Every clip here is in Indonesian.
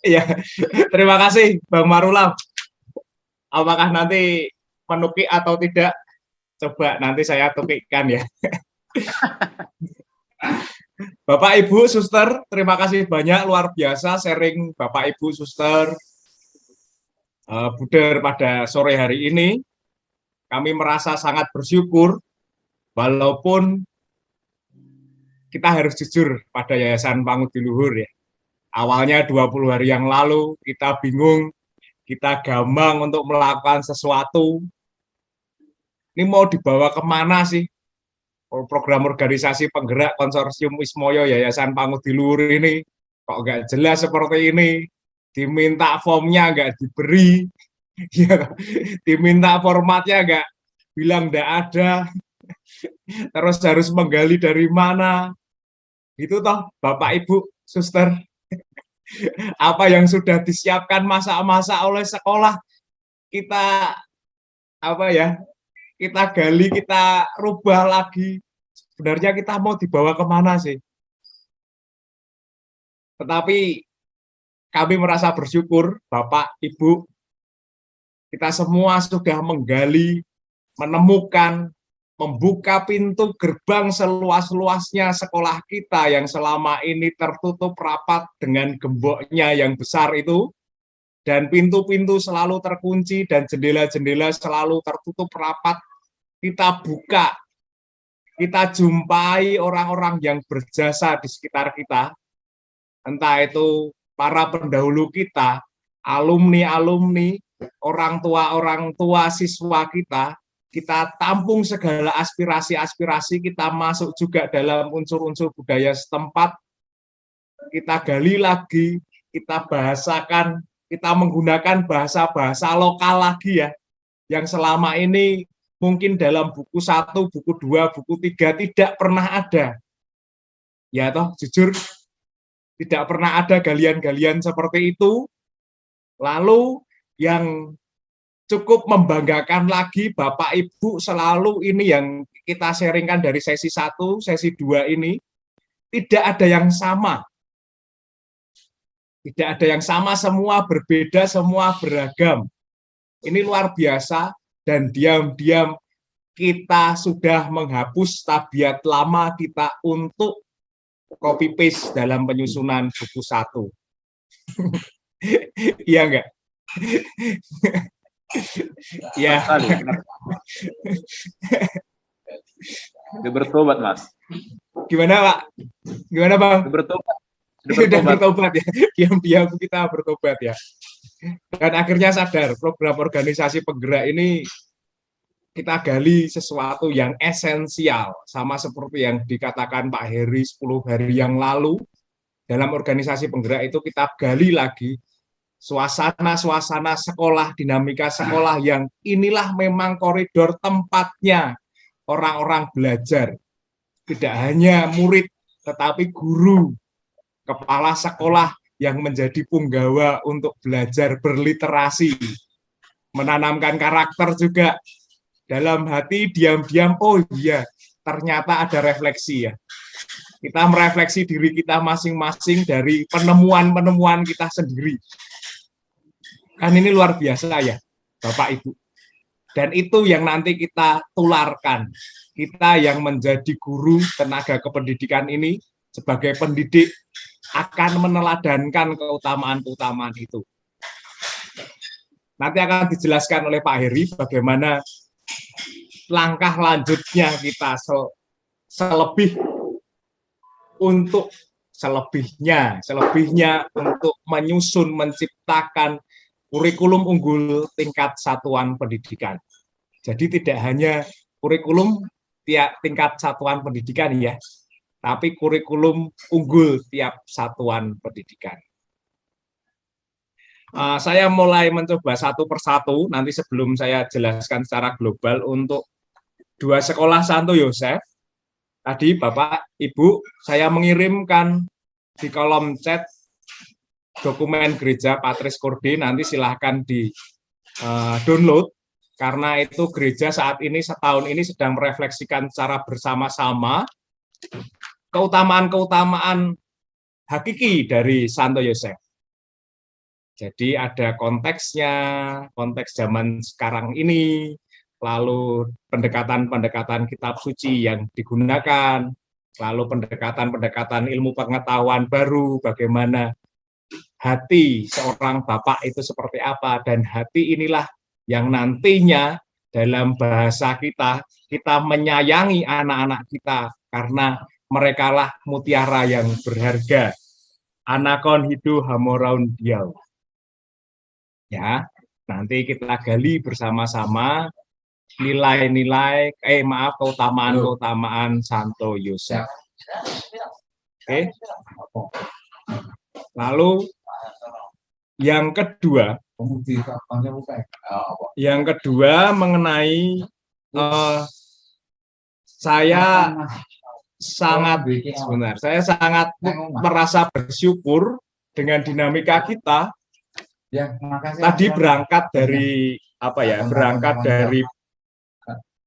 Ya, terima kasih Bang Marula. Apakah nanti menukik atau tidak? Coba nanti saya tukikkan ya. Bapak Ibu Suster, terima kasih banyak, luar biasa sharing Bapak Ibu Suster Buder pada sore hari ini. Kami merasa sangat bersyukur walaupun kita harus jujur pada Yayasan Pangudi-Luhur ya. Awalnya 20 hari yang lalu kita bingung, kita gamang untuk melakukan sesuatu. Ini mau dibawa kemana sih? Program organisasi penggerak konsorsium Wismoyo Yayasan Pangudi-Luhur ini kok nggak jelas seperti ini, diminta formnya nggak diberi, ya, diminta formatnya nggak, bilang nggak ada, terus harus menggali dari mana, gitu toh Bapak Ibu Suster, apa yang sudah disiapkan masa-masa oleh sekolah kita apa ya, kita gali, kita rubah lagi. Sebenarnya kita mau dibawa kemana sih? Tetapi kami merasa bersyukur, Bapak, Ibu, kita semua sudah menggali, menemukan, membuka pintu gerbang seluas-luasnya sekolah kita yang selama ini tertutup rapat dengan gemboknya yang besar itu, dan pintu-pintu selalu terkunci dan jendela-jendela selalu tertutup rapat. Kita buka, kita jumpai orang-orang yang berjasa di sekitar kita, entah itu para pendahulu kita, alumni-alumni, orang tua siswa kita tampung segala aspirasi-aspirasi, kita masuk juga dalam unsur-unsur budaya setempat, kita gali lagi, kita bahasakan, kita menggunakan bahasa-bahasa lokal lagi ya, yang selama ini mungkin dalam buku 1, buku 2, buku 3 tidak pernah ada. Ya toh, jujur, tidak pernah ada galian-galian seperti itu. Lalu yang cukup membanggakan lagi, Bapak Ibu selalu ini yang kita sharingkan dari sesi 1, sesi 2 ini, tidak ada yang sama. Tidak ada yang sama, semua berbeda, semua beragam. Ini luar biasa, dan diam-diam kita sudah menghapus tabiat lama kita untuk copy paste dalam penyusunan buku 1. Iya enggak? Iya. Udah bertobat, Mas. Gimana, Pak? Gimana, Bang? Udah bertobat. Sudah bertobat ya. Diam-diam kita bertobat ya. Dan akhirnya sadar, program organisasi penggerak ini kita gali sesuatu yang esensial, sama seperti yang dikatakan Pak Heri 10 hari yang lalu. Dalam organisasi penggerak itu kita gali lagi suasana-suasana sekolah, dinamika sekolah yang inilah memang koridor tempatnya orang-orang belajar. Tidak hanya murid, tetapi guru, kepala sekolah yang menjadi punggawa untuk belajar berliterasi, menanamkan karakter juga. Dalam hati diam-diam, oh iya, ternyata ada refleksi ya. Kita merefleksi diri kita masing-masing dari penemuan-penemuan kita sendiri. Kan ini luar biasa ya, Bapak Ibu. Dan itu yang nanti kita tularkan. Kita yang menjadi guru tenaga kependidikan ini, sebagai pendidik, akan meneladankan keutamaan-keutamaan itu. Nanti akan dijelaskan oleh Pak Heri bagaimana langkah lanjutnya kita selebih untuk selebihnya untuk menyusun, menciptakan kurikulum unggul tingkat satuan pendidikan. Jadi tidak hanya kurikulum tingkat satuan pendidikan ya, tapi kurikulum unggul tiap satuan pendidikan. Saya mulai mencoba satu persatu, nanti sebelum saya jelaskan secara global untuk 2 sekolah Santo Yosef. Tadi Bapak, Ibu, saya mengirimkan di kolom chat dokumen gereja Patris Korde, nanti silahkan di download, karena itu gereja saat ini, setahun ini sedang merefleksikan secara bersama-sama keutamaan-keutamaan hakiki dari Santo Yosef. Jadi ada konteksnya, konteks zaman sekarang ini, lalu pendekatan-pendekatan kitab suci yang digunakan, lalu pendekatan-pendekatan ilmu pengetahuan baru, bagaimana hati seorang bapak itu seperti apa, dan hati inilah yang nantinya dalam bahasa kita menyayangi anak-anak kita, karena merekalah mutiara yang berharga. Anakon hidu hamoraun diau. Ya, nanti kita gali bersama-sama nilai-nilai, keutamaan-keutamaan Santo Yosef. Oke. Lalu yang kedua mengenai saya sangat merasa bersyukur dengan dinamika kita. Tadi berangkat dari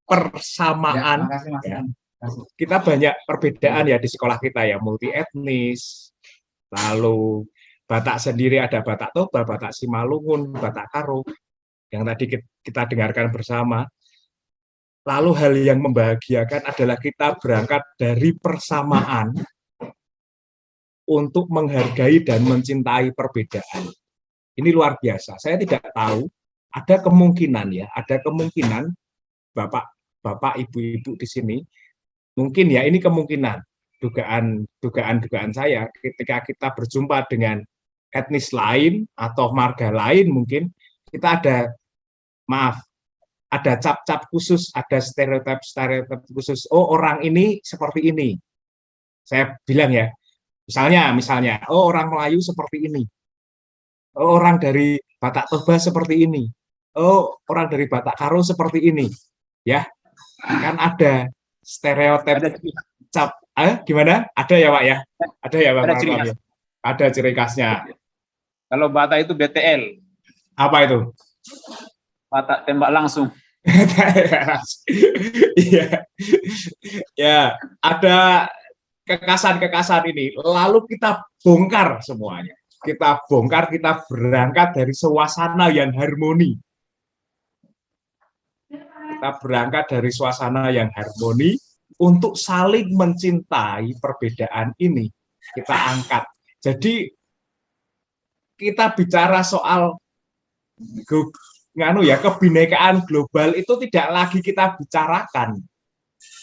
persamaan. Ya. Kita banyak perbedaan ya di sekolah kita ya, multi etnis. Lalu Batak sendiri ada Batak Toba, Batak Simalungun, Batak Karo yang tadi kita dengarkan bersama. Lalu hal yang membahagiakan adalah kita berangkat dari persamaan untuk menghargai dan mencintai perbedaan. Ini luar biasa. Saya tidak tahu, ada kemungkinan Bapak, Ibu-ibu di sini, mungkin ya ini kemungkinan, dugaan saya, ketika kita berjumpa dengan etnis lain atau marga lain, mungkin kita ada cap-cap khusus, ada stereotip khusus. Oh, orang ini seperti ini. Saya bilang ya, misalnya, oh orang Melayu seperti ini. Oh, orang dari Batak Toba seperti ini. Oh, orang dari Batak Karo seperti ini. Ya, kan ada stereotip cap. Gimana? Ada ya, Pak ya? Ada ya, Pak? Ada ciri khasnya. Kalau Batak itu BTL. Apa itu? Batak tembak langsung. Iya. Ya, ada kekasan-kekasan ini. Lalu kita bongkar semuanya. Kita berangkat dari suasana yang harmoni. Untuk saling mencintai perbedaan ini. Kita angkat. Jadi, kita bicara soal kebinekaan global itu tidak lagi kita bicarakan.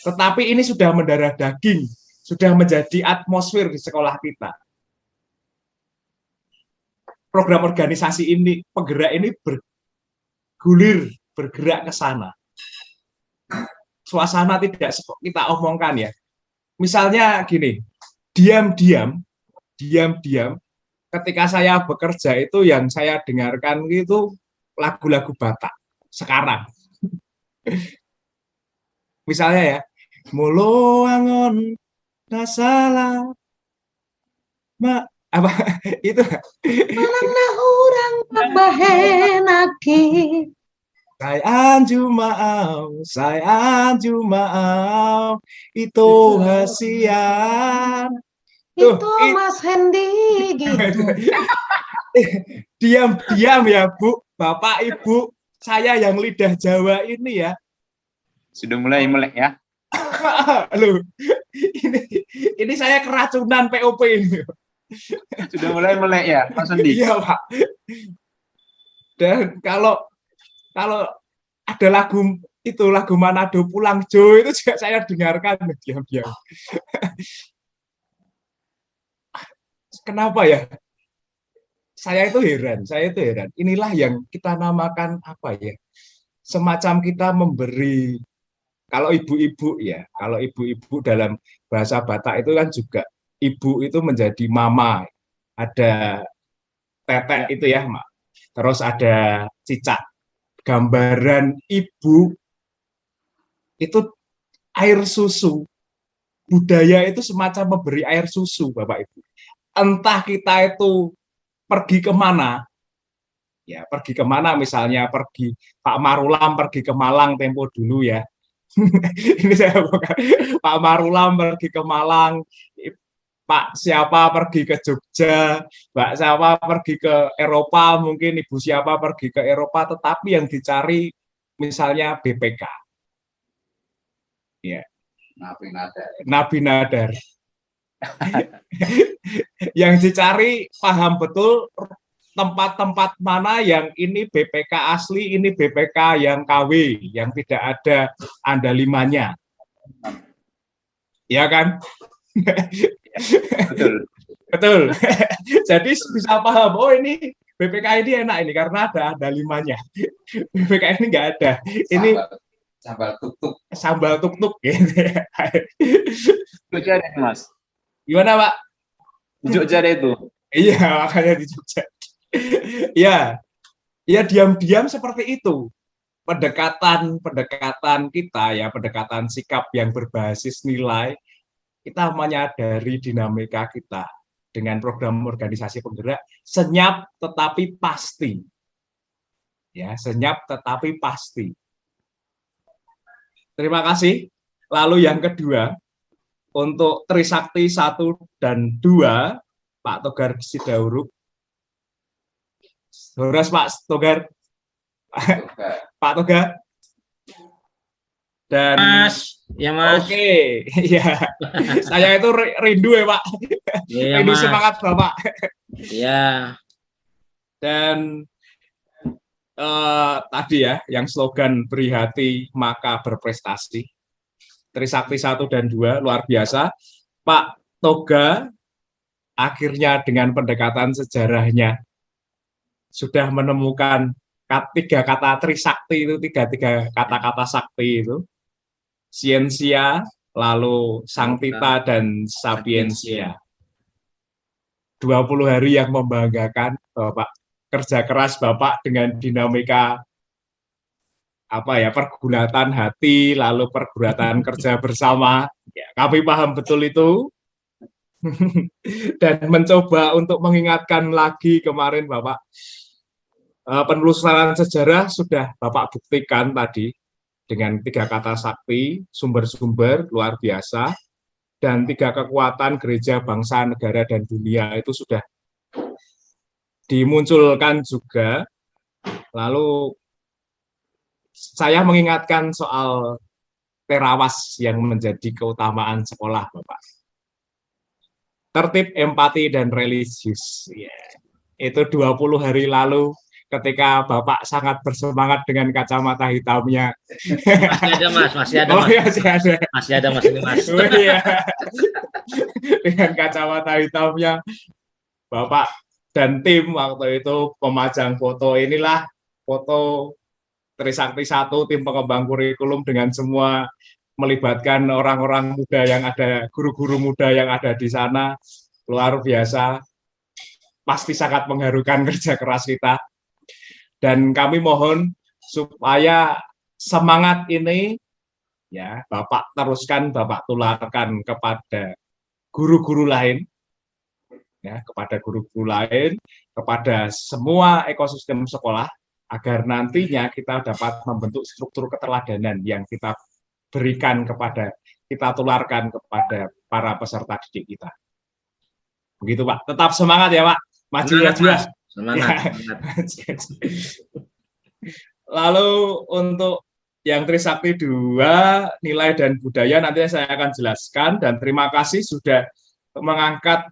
Tetapi ini sudah mendarah daging, sudah menjadi atmosfer di sekolah kita. Program organisasi ini, penggerak ini bergerak ke sana. Suasana tidak kita omongkan ya. Misalnya gini, diam-diam ketika saya bekerja itu yang saya dengarkan itu lagu-lagu Batak sekarang. Misalnya ya, Molo angon nasala apa itu mana orang bahenaki saya Jumaau itu hasian itu Mas Hendi gitu. Diam-diam ya Bu, Bapak Ibu, saya yang lidah Jawa ini ya sudah mulai melek ya. Loh, ini saya keracunan POP ini. Sudah mulai melek ya, Pak Sendi. Iya Pak. Dan kalau ada lagu Manado Pulang Jo itu juga saya dengarkan diam-diam. Kenapa ya? Saya itu heran. Inilah yang kita namakan apa ya? Semacam kita memberi. Kalau ibu-ibu dalam bahasa Batak itu kan juga ibu itu menjadi mama. Ada tetek itu ya, Mak. Terus ada cicak. Gambaran ibu itu air susu. Budaya itu semacam memberi air susu, Bapak Ibu. Entah kita itu pergi kemana, misalnya Pak Marulam pergi ke Malang tempo dulu ya. Ini saya bukan Pak Marulam pergi ke Malang, Pak siapa pergi ke Jogja, Mbak siapa pergi ke Eropa, mungkin Ibu siapa pergi ke Eropa, tetapi yang dicari misalnya BPK. Ya. Nabi Nadar. Yang dicari paham betul tempat-tempat mana yang ini BPK asli, ini BPK yang KW, yang tidak ada andalimanya. Ya kan? Betul. Betul. Jadi bisa paham, oh ini BPK ini enak ini karena ada andalimanya. BPK ini nggak ada. Ini Sambal tuk-tuk. Sambal tuk-tuk gitu. Jogja deh, Mas. Gimana, Pak? Jogja deh itu. Iya, makanya di Jogja. Ya, ya diam-diam seperti itu. Pendekatan kita ya, pendekatan sikap yang berbasis nilai, kita menyadari dinamika kita dengan program organisasi penggerak senyap tetapi pasti. Ya, senyap tetapi pasti. Terima kasih. Lalu yang kedua, untuk Trisakti 1 dan 2, Pak Togar Sidauruk. Horas Pak Togar. Pak Togar. Dan Mas, ya Mas. Oke, ya. Saya itu rindu ya Pak. Ya, Rindu Mas. semangat Bapak. Ya. Dan tadi ya, yang slogan beri hati maka berprestasi. Trisakti 1 dan 2 luar biasa. Pak Toga akhirnya dengan pendekatan sejarahnya sudah menemukan tiga kata Trisakti itu, tiga kata-kata sakti itu. Siensia, lalu Sanctita, dan Sapiensia. 20 hari yang membanggakan Bapak. Kerja keras Bapak dengan dinamika pergulatan hati, lalu pergulatan kerja bersama. Ya, kami paham betul itu. Dan mencoba untuk mengingatkan lagi kemarin Bapak, penelusuran sejarah sudah Bapak buktikan tadi dengan 3 kata sakti, sumber-sumber luar biasa, dan 3 kekuatan gereja, bangsa, negara, dan dunia itu sudah dimunculkan juga. Lalu saya mengingatkan soal terawas yang menjadi keutamaan sekolah, Bapak. Tertib, empati, dan religius. Itu 20 hari lalu ketika Bapak sangat bersemangat dengan kacamata hitamnya. Masih ada Mas, masih ada Mas. Oh, iya, masih ada. Masih ada Mas ini Mas. Oh, iya. Dengan kacamata hitamnya, Bapak dan tim waktu itu pemajang foto. Inilah foto Trisakti 1, tim pengembang kurikulum dengan semua melibatkan orang-orang muda yang ada, guru-guru muda yang ada di sana. Luar biasa. Pasti sangat mengharukan kerja keras kita. Dan kami mohon supaya semangat ini ya Bapak teruskan, Bapak tularkan kepada guru-guru lain, ya, kepada guru-guru lain, kepada semua ekosistem sekolah, agar nantinya kita dapat membentuk struktur keteladanan yang kita berikan kepada, kita tularkan kepada para peserta didik kita. Begitu Pak, tetap semangat ya Pak, maju maju. Semangat. Lalu untuk yang Trisakti 2, nilai dan budaya nanti saya akan jelaskan, dan terima kasih sudah mengangkat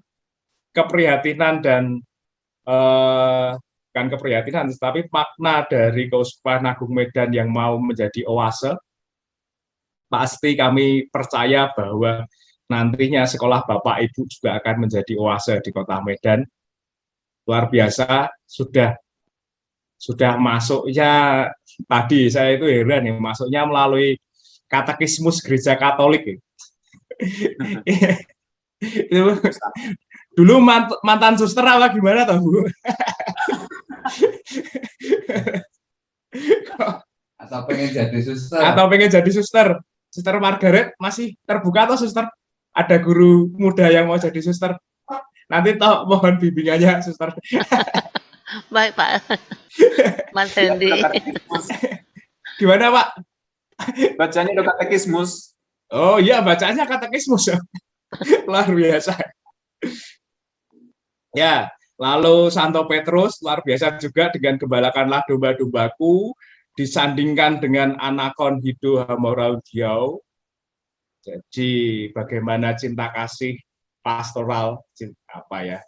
keprihatinan dan bukan keprihatinan, tetapi makna dari Keuskupan Agung Medan yang mau menjadi oase. Pasti kami percaya bahwa nantinya sekolah Bapak Ibu juga akan menjadi oase di Kota Medan. Luar biasa, sudah masuknya, tadi saya itu heran ya, masuknya melalui katekismus gereja Katolik. Itu dulu mantan suster apa gimana toh Bu? Atau pengen jadi suster? Atau pengen jadi suster? Suster Margaret masih terbuka atau suster? Ada guru muda yang mau jadi suster? Nanti toh mohon bimbingannya suster. Baik Pak. Mas Hendy. Gimana Pak? Bacanya udah katekismus. Oh iya, bacanya katekismus. Luar biasa. Ya, lalu Santo Petrus luar biasa juga dengan gembalakanlah domba-dombaku, disandingkan dengan Anakon Hidu Hamorau Diau. Jadi bagaimana cinta kasih pastoral apa ya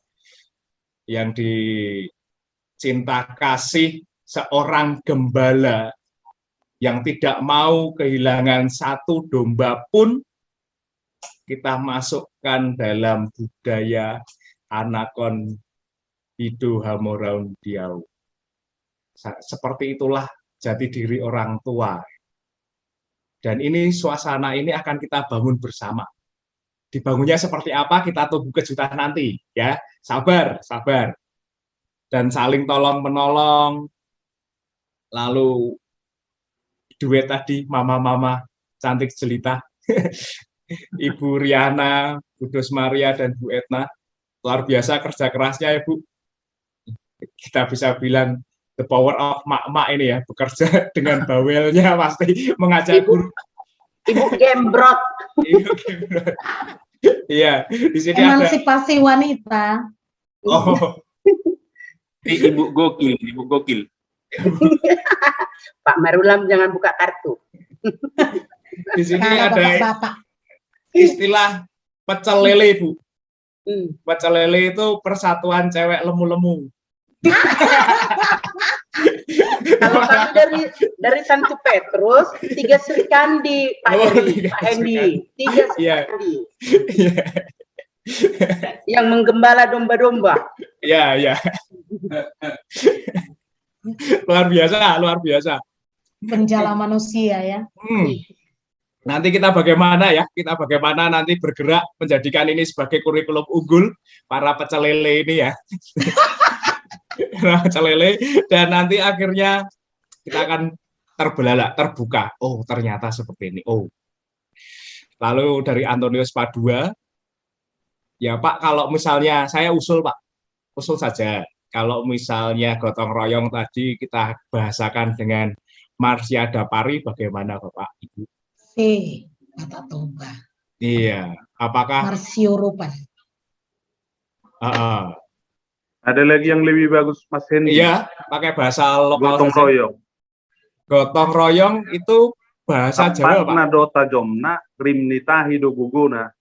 yang dicinta kasih seorang gembala yang tidak mau kehilangan satu domba pun kita masukkan dalam budaya Anakon Hidu Hamoraun Diau. Seperti itulah jati diri orang tua. Dan ini suasana ini akan kita bangun bersama. Dibangunnya seperti apa kita tunggu kejutan nanti, ya. Sabar, sabar. Dan saling tolong menolong. Lalu duet tadi mama-mama cantik jelita. Ibu Riana, Bu Dos Maria dan Bu Etna. Luar biasa kerja kerasnya ya, Bu. Kita bisa bilang the power of mak-mak ini ya, bekerja dengan bawelnya pasti mengajak guru. Ibu Gembrot. Iya, di sini emansipasi ada wanita. Oh. Ibu gokil. Pak Marulam jangan buka kartu. Di sini ada istilah pecel lele, Bu. Pecel lele itu persatuan cewek lemu-lemu. Kalau kami dari Santo Petrus, 3 Serikandi, Pak Hendi, 3 Serikandi. Yang menggembala domba-domba. Ya. Luar biasa. Penjala manusia ya. Nanti kita bagaimana nanti bergerak menjadikan ini sebagai kurikulum unggul para pecel lele ini ya. Pecel lele, dan nanti akhirnya kita akan terbelalak, terbuka. Oh, ternyata seperti ini. Oh. Lalu dari Antonius Padua, ya Pak, kalau misalnya saya usul saja. Kalau misalnya gotong royong tadi kita bahasakan dengan Marsiada Pari, bagaimana Bapak Ibu? Kata Toba. Iya, apakah Marsio Rupan? Ada lagi yang lebih bagus, Mas Hendy. Iya, pakai bahasa lokal. Gotong royong. Gotong royong itu bahasa Jawa, Pak. Dota jomna rimnita hidoguguna.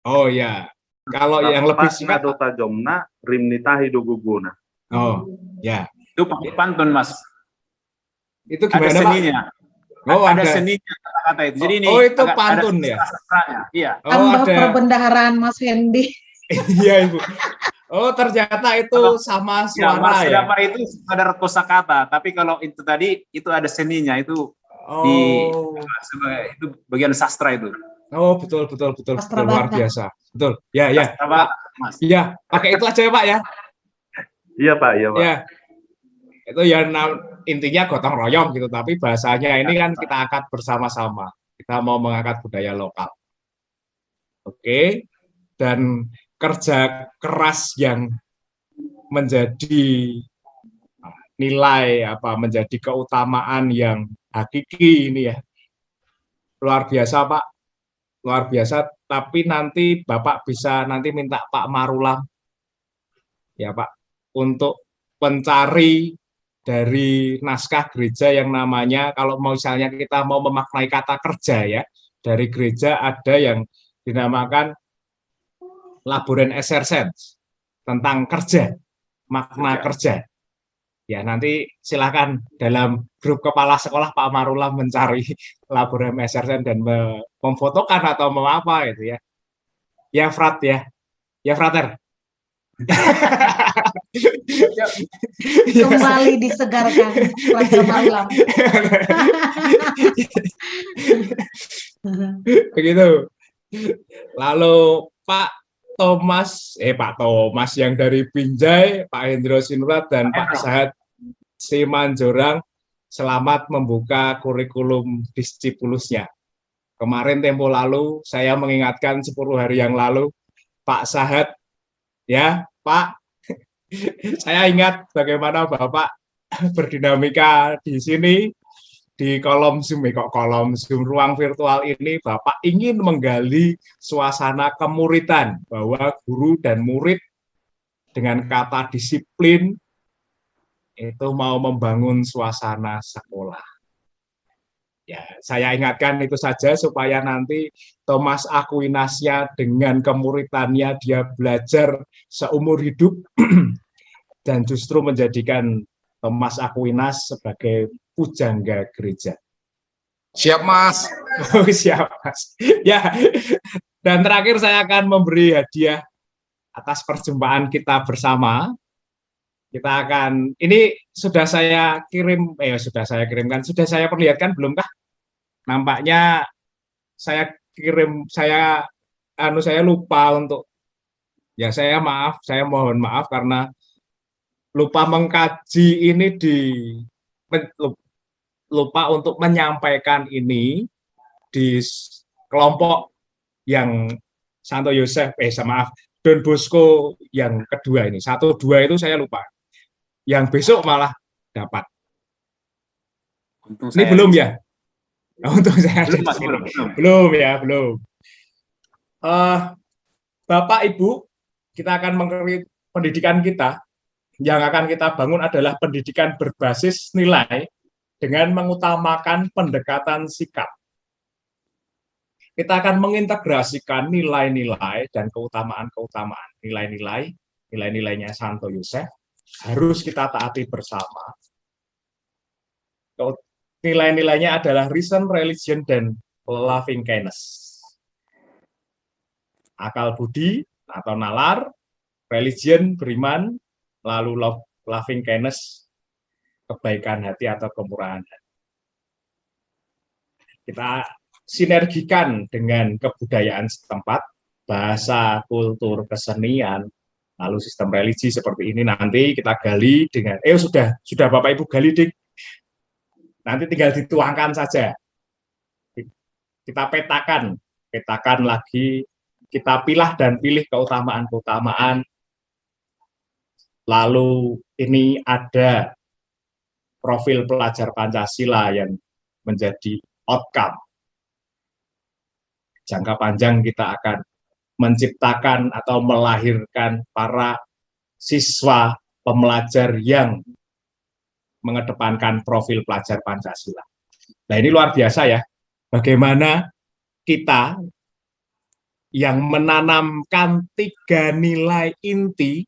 Oh ya, kalau yang lebih singkat. Dota jomna rimnita hidoguguna. Oh ya. Itu pantun, Mas. Itu gimana, ada seninya. Pak? Oh, ada seninya kata-kata itu. Jadi ini itu pantun ya. Iya. Tambah perbendaharaan Mas Hendy. Iya, Ibu. Oh, ternyata itu sama suara ya. Mas itu ada kosakata, tapi kalau itu tadi itu ada seninya itu itu bagian sastra itu. Oh, betul luar biasa. Betul. Ya. Mas. Iya, pakai itu aja ya, Pak ya. Iya, Pak. Ya. Itu ya intinya gotong royong gitu, tapi bahasanya ini kan kita angkat bersama-sama. Kita mau mengangkat budaya lokal. Oke. Dan kerja keras yang menjadi nilai menjadi keutamaan yang hakiki ini ya. Luar biasa, Pak. Luar biasa, tapi nanti Bapak bisa nanti minta Pak Marulam ya, Pak, untuk pencari dari naskah gereja yang namanya, kalau misalnya kita mau memaknai kata kerja ya, dari gereja ada yang dinamakan Laboren Exercens tentang kerja, makna kerja. Ya, nanti silakan dalam grup kepala sekolah Pak Marulam mencari Laboren Exercens dan memfotokan atau mau apa itu ya. Ya, Frat ya. Ya, Frater. Kembali disegarkan Raja Marulam. Begitu. Lalu Pak Thomas yang dari Binjai, Pak Hendro Sinurat dan Pak Sahat Simanjorang, selamat membuka kurikulum Discipulusnya. Kemarin tempo lalu saya mengingatkan 10 hari yang lalu Pak Sahat, ya Pak, saya ingat bagaimana Bapak berdinamika di sini di kolom Zoom, kok kolom Zoom ruang virtual ini Bapak ingin menggali suasana kemuridan bahwa guru dan murid dengan kata disiplin itu mau membangun suasana sekolah. Ya, saya ingatkan itu saja supaya nanti Thomas Aquinasnya dengan kemuridannya dia belajar seumur hidup dan justru menjadikan Thomas Aquinas sebagai pujangga gereja. Siap, Mas. Oh, siap, Mas. Ya, dan terakhir saya akan memberi hadiah atas perjumpaan kita bersama. Kita akan, ini sudah saya kirimkan, sudah saya perlihatkan belumkah? Nampaknya saya lupa untuk, ya saya mohon maaf karena lupa mengkaji ini lupa untuk menyampaikan ini di kelompok yang Santo Yosef, Don Bosco yang kedua ini, 1, 2 itu saya lupa. Yang besok malah dapat. Ini belum ya? Untuk saya belum. Bapak Ibu, kita akan mengerti pendidikan kita yang akan kita bangun adalah pendidikan berbasis nilai dengan mengutamakan pendekatan sikap. Kita akan mengintegrasikan nilai-nilai dan keutamaan-keutamaan. Nilai-nilainya Santo Yosef harus kita taati bersama. Nilai-nilainya adalah reason, religion, dan loving kindness. Akal budi atau nalar, religion, beriman, lalu loving kindness, kebaikan hati atau kemurahan hati. Kita sinergikan dengan kebudayaan setempat, bahasa, kultur, kesenian, lalu sistem religi seperti ini nanti kita gali dengan, sudah Bapak Ibu gali, Dik. Nanti tinggal dituangkan saja. Kita petakan lagi, kita pilih keutamaan-keutamaan. Lalu ini ada profil pelajar Pancasila yang menjadi outcome. Jangka panjang kita akan menciptakan atau melahirkan para siswa pembelajar yang mengedepankan profil pelajar Pancasila. Nah, ini luar biasa ya, bagaimana kita yang menanamkan 3 nilai inti,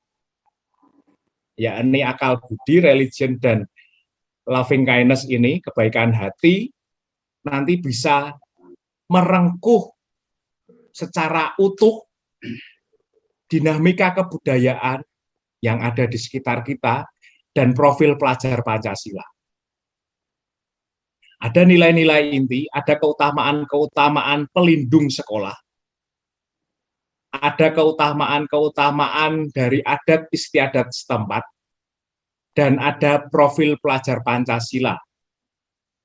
yakni akal budi, religion, dan loving kindness ini, kebaikan hati, nanti bisa merengkuh secara utuh dinamika kebudayaan yang ada di sekitar kita dan profil pelajar Pancasila. Ada nilai-nilai inti, ada keutamaan-keutamaan pelindung sekolah, ada keutamaan-keutamaan dari adat istiadat setempat, dan ada profil pelajar Pancasila.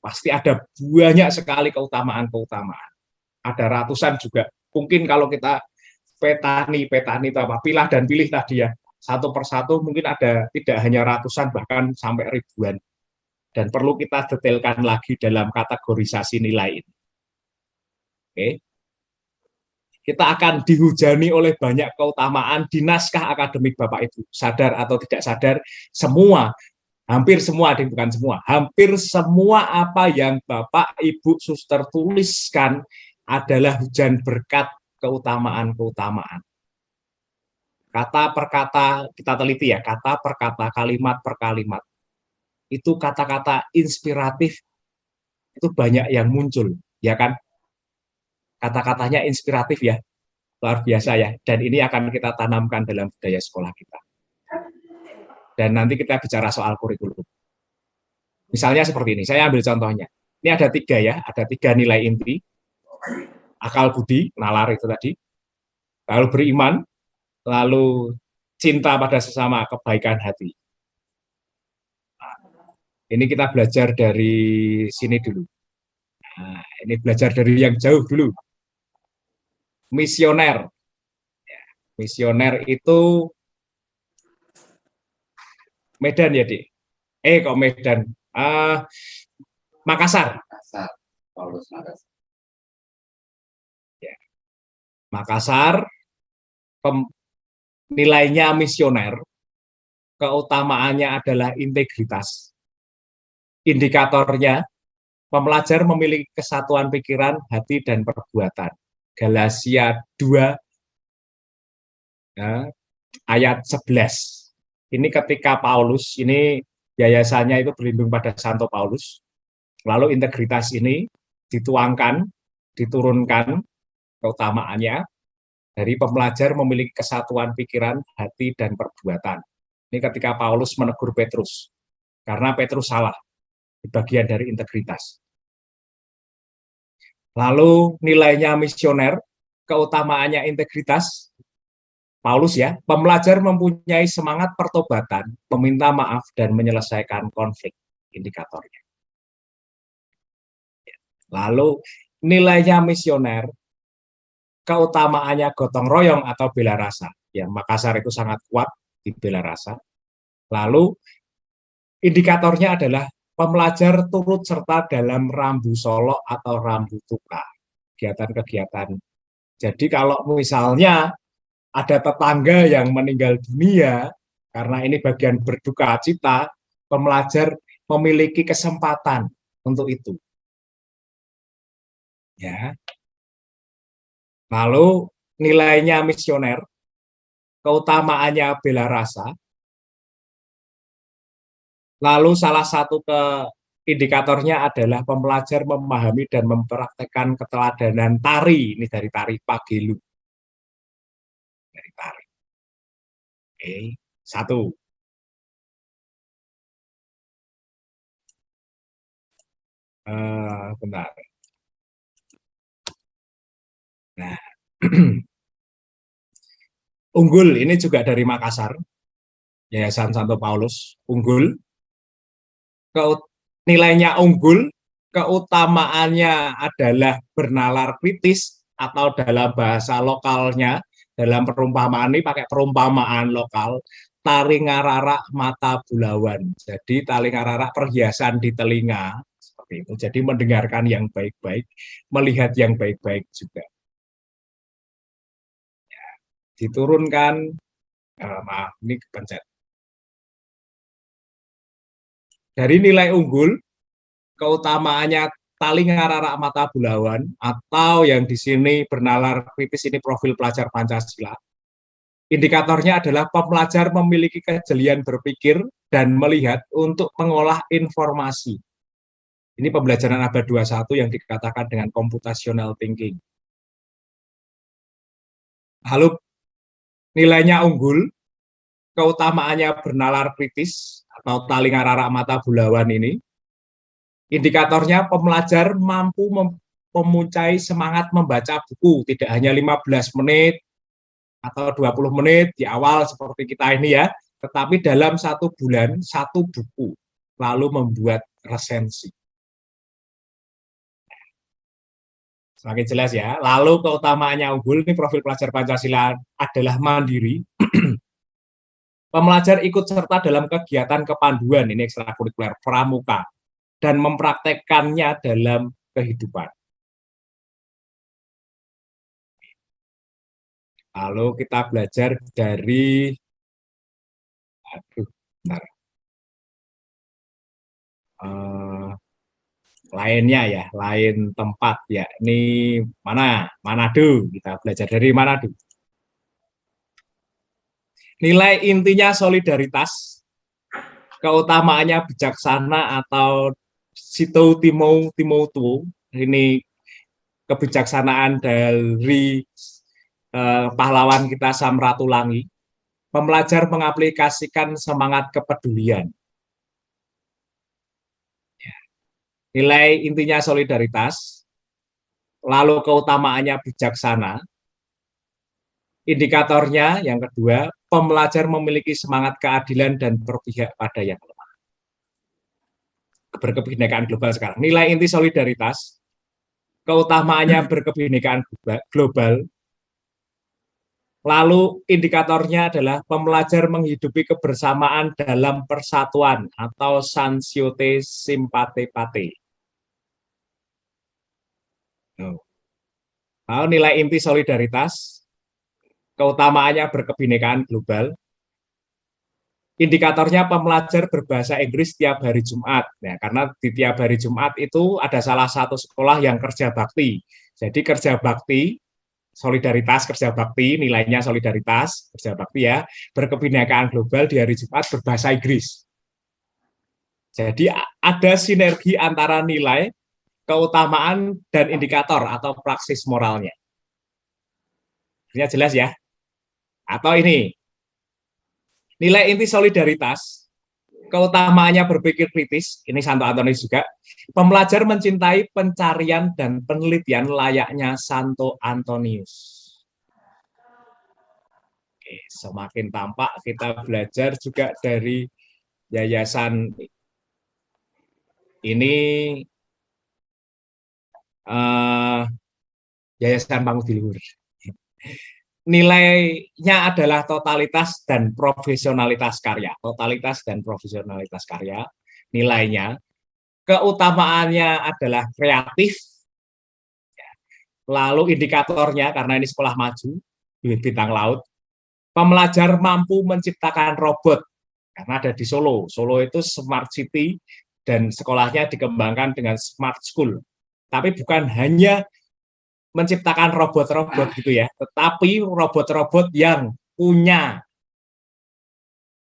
Pasti ada banyak sekali keutamaan-keutamaan. Ada ratusan juga. Mungkin kalau kita petani itu apa, pilah dan pilih tadi ya, satu persatu mungkin ada tidak hanya ratusan, bahkan sampai ribuan. Dan perlu kita detailkan lagi dalam kategorisasi nilai ini. Oke. Kita akan dihujani oleh banyak keutamaan di naskah akademik Bapak Ibu. Sadar atau tidak sadar, hampir semua apa yang Bapak Ibu suster tuliskan adalah hujan berkat keutamaan-keutamaan. Kata per kata, kita teliti ya, kata per kata, kalimat per kalimat. Itu kata-kata inspiratif, itu banyak yang muncul, ya kan? Kata-katanya inspiratif ya, luar biasa ya. Dan ini akan kita tanamkan dalam budaya sekolah kita. Dan nanti kita bicara soal kurikulum. Misalnya seperti ini, saya ambil contohnya. Ini ada 3 ya, ada 3 nilai inti. Akal budi, nalar itu tadi. Lalu beriman, lalu cinta pada sesama, kebaikan hati. Nah, ini kita belajar dari sini dulu. Nah, ini belajar dari yang jauh dulu. Misioner. Misioner itu Medan ya, Dik? Kok Medan? Makassar. Makassar. Paulus Makassar. Ya. Makassar, nilainya misioner, keutamaannya adalah integritas. Indikatornya, pembelajar memiliki kesatuan pikiran, hati, dan perbuatan. Galatia 2, ya, ayat 11. Ini ketika Paulus, ini yayasannya itu berlindung pada Santo Paulus. Lalu integritas ini dituangkan, diturunkan keutamaannya dari pembelajar memiliki kesatuan pikiran, hati, dan perbuatan. Ini ketika Paulus menegur Petrus, karena Petrus salah di bagian dari integritas. Lalu nilainya misioner, keutamaannya integritas, Paulus ya, pembelajar mempunyai semangat pertobatan, meminta maaf, dan menyelesaikan konflik, indikatornya. Lalu nilainya misioner, keutamaannya gotong royong atau bela rasa. Ya, Makassar itu sangat kuat di bela rasa. Lalu indikatornya adalah pembelajar turut serta dalam rambu solok atau rambu tuka, kegiatan-kegiatan. Jadi kalau misalnya ada tetangga yang meninggal dunia, karena ini bagian berduka cita, pembelajar memiliki kesempatan untuk itu. Ya. Lalu nilainya misioner, keutamaannya bela rasa. Lalu salah satu indikatornya adalah pembelajar memahami dan mempraktekkan keteladanan tari. Ini dari tari Pagelu. Dari tari. Oke, 1. Bentar. Nah, Unggul ini juga dari Makassar, Yayasan Santo Paulus. Unggul, nilainya unggul, keutamaannya adalah bernalar kritis atau dalam bahasa lokalnya, dalam perumpamaan ini pakai perumpamaan lokal, tali ngararak mata bulawan. Jadi tali ngararak perhiasan di telinga, seperti itu. Jadi mendengarkan yang baik-baik, melihat yang baik-baik juga. Ya, diturunkan, maaf, ini kepencet. Dari nilai unggul, keutamaannya tali ngararak mata bulawan, atau yang di sini bernalar kritis, ini profil pelajar Pancasila. Indikatornya adalah pembelajar memiliki kejelian berpikir dan melihat untuk mengolah informasi. Ini pembelajaran abad 21 yang dikatakan dengan computational thinking. Lalu nilainya unggul, keutamaannya bernalar kritis, atau tali ngararak mata bulawan ini. Indikatornya pembelajar mampu memuncai semangat membaca buku, tidak hanya 15 menit atau 20 menit di awal seperti kita ini ya, tetapi dalam 1 bulan 1 buku, lalu membuat resensi. Semakin jelas ya. Lalu keutamaannya unggul, ini profil pelajar Pancasila adalah mandiri. Pembelajar ikut serta dalam kegiatan kepanduan, ini ekstrakurikuler pramuka, dan mempraktekkannya dalam kehidupan. Lalu kita belajar dari, lainnya ya, lain tempat ya. Ini Manado, kita belajar dari Manado. Nilai intinya solidaritas, keutamaannya bijaksana atau Sito Timoutu, ini kebijaksanaan dari pahlawan kita Samratulangi. Pembelajar mengaplikasikan semangat kepedulian. Nilai intinya solidaritas, lalu keutamaannya bijaksana. Indikatornya yang kedua, pembelajar memiliki semangat keadilan dan berpihak pada yang lemah. Berkebinekaan global sekarang. Nilai inti solidaritas, keutamaannya berkebinekaan global. Lalu indikatornya adalah pembelajar menghidupi kebersamaan dalam persatuan atau sansiote simpate pate. Lalu nilai inti solidaritas, keutamaannya berkebinekaan global. Indikatornya pembelajar berbahasa Inggris tiap hari Jumat. Ya, karena di tiap hari Jumat itu ada salah satu sekolah yang kerja bakti. Jadi kerja bakti, solidaritas kerja bakti, nilainya solidaritas kerja bakti ya, berkebinekaan global di hari Jumat berbahasa Inggris. Jadi ada sinergi antara nilai, keutamaan, dan indikator atau praksis moralnya. Ini jelas ya? Atau ini, nilai inti solidaritas, keutamaannya berpikir kritis, ini Santo Antonius juga, pembelajar mencintai pencarian dan penelitian layaknya Santo Antonius. Oke, semakin tampak kita belajar juga dari yayasan ini, Yayasan Pangudi-Luhur. Nilainya adalah totalitas dan profesionalitas karya. Totalitas dan profesionalitas karya, nilainya. Keutamaannya adalah kreatif. Lalu indikatornya, karena ini sekolah maju, bintang laut, pembelajar mampu menciptakan robot. Karena ada di Solo. Solo itu smart city dan sekolahnya dikembangkan dengan smart school. Tapi bukan hanya menciptakan robot-robot gitu ya, tetapi robot-robot yang punya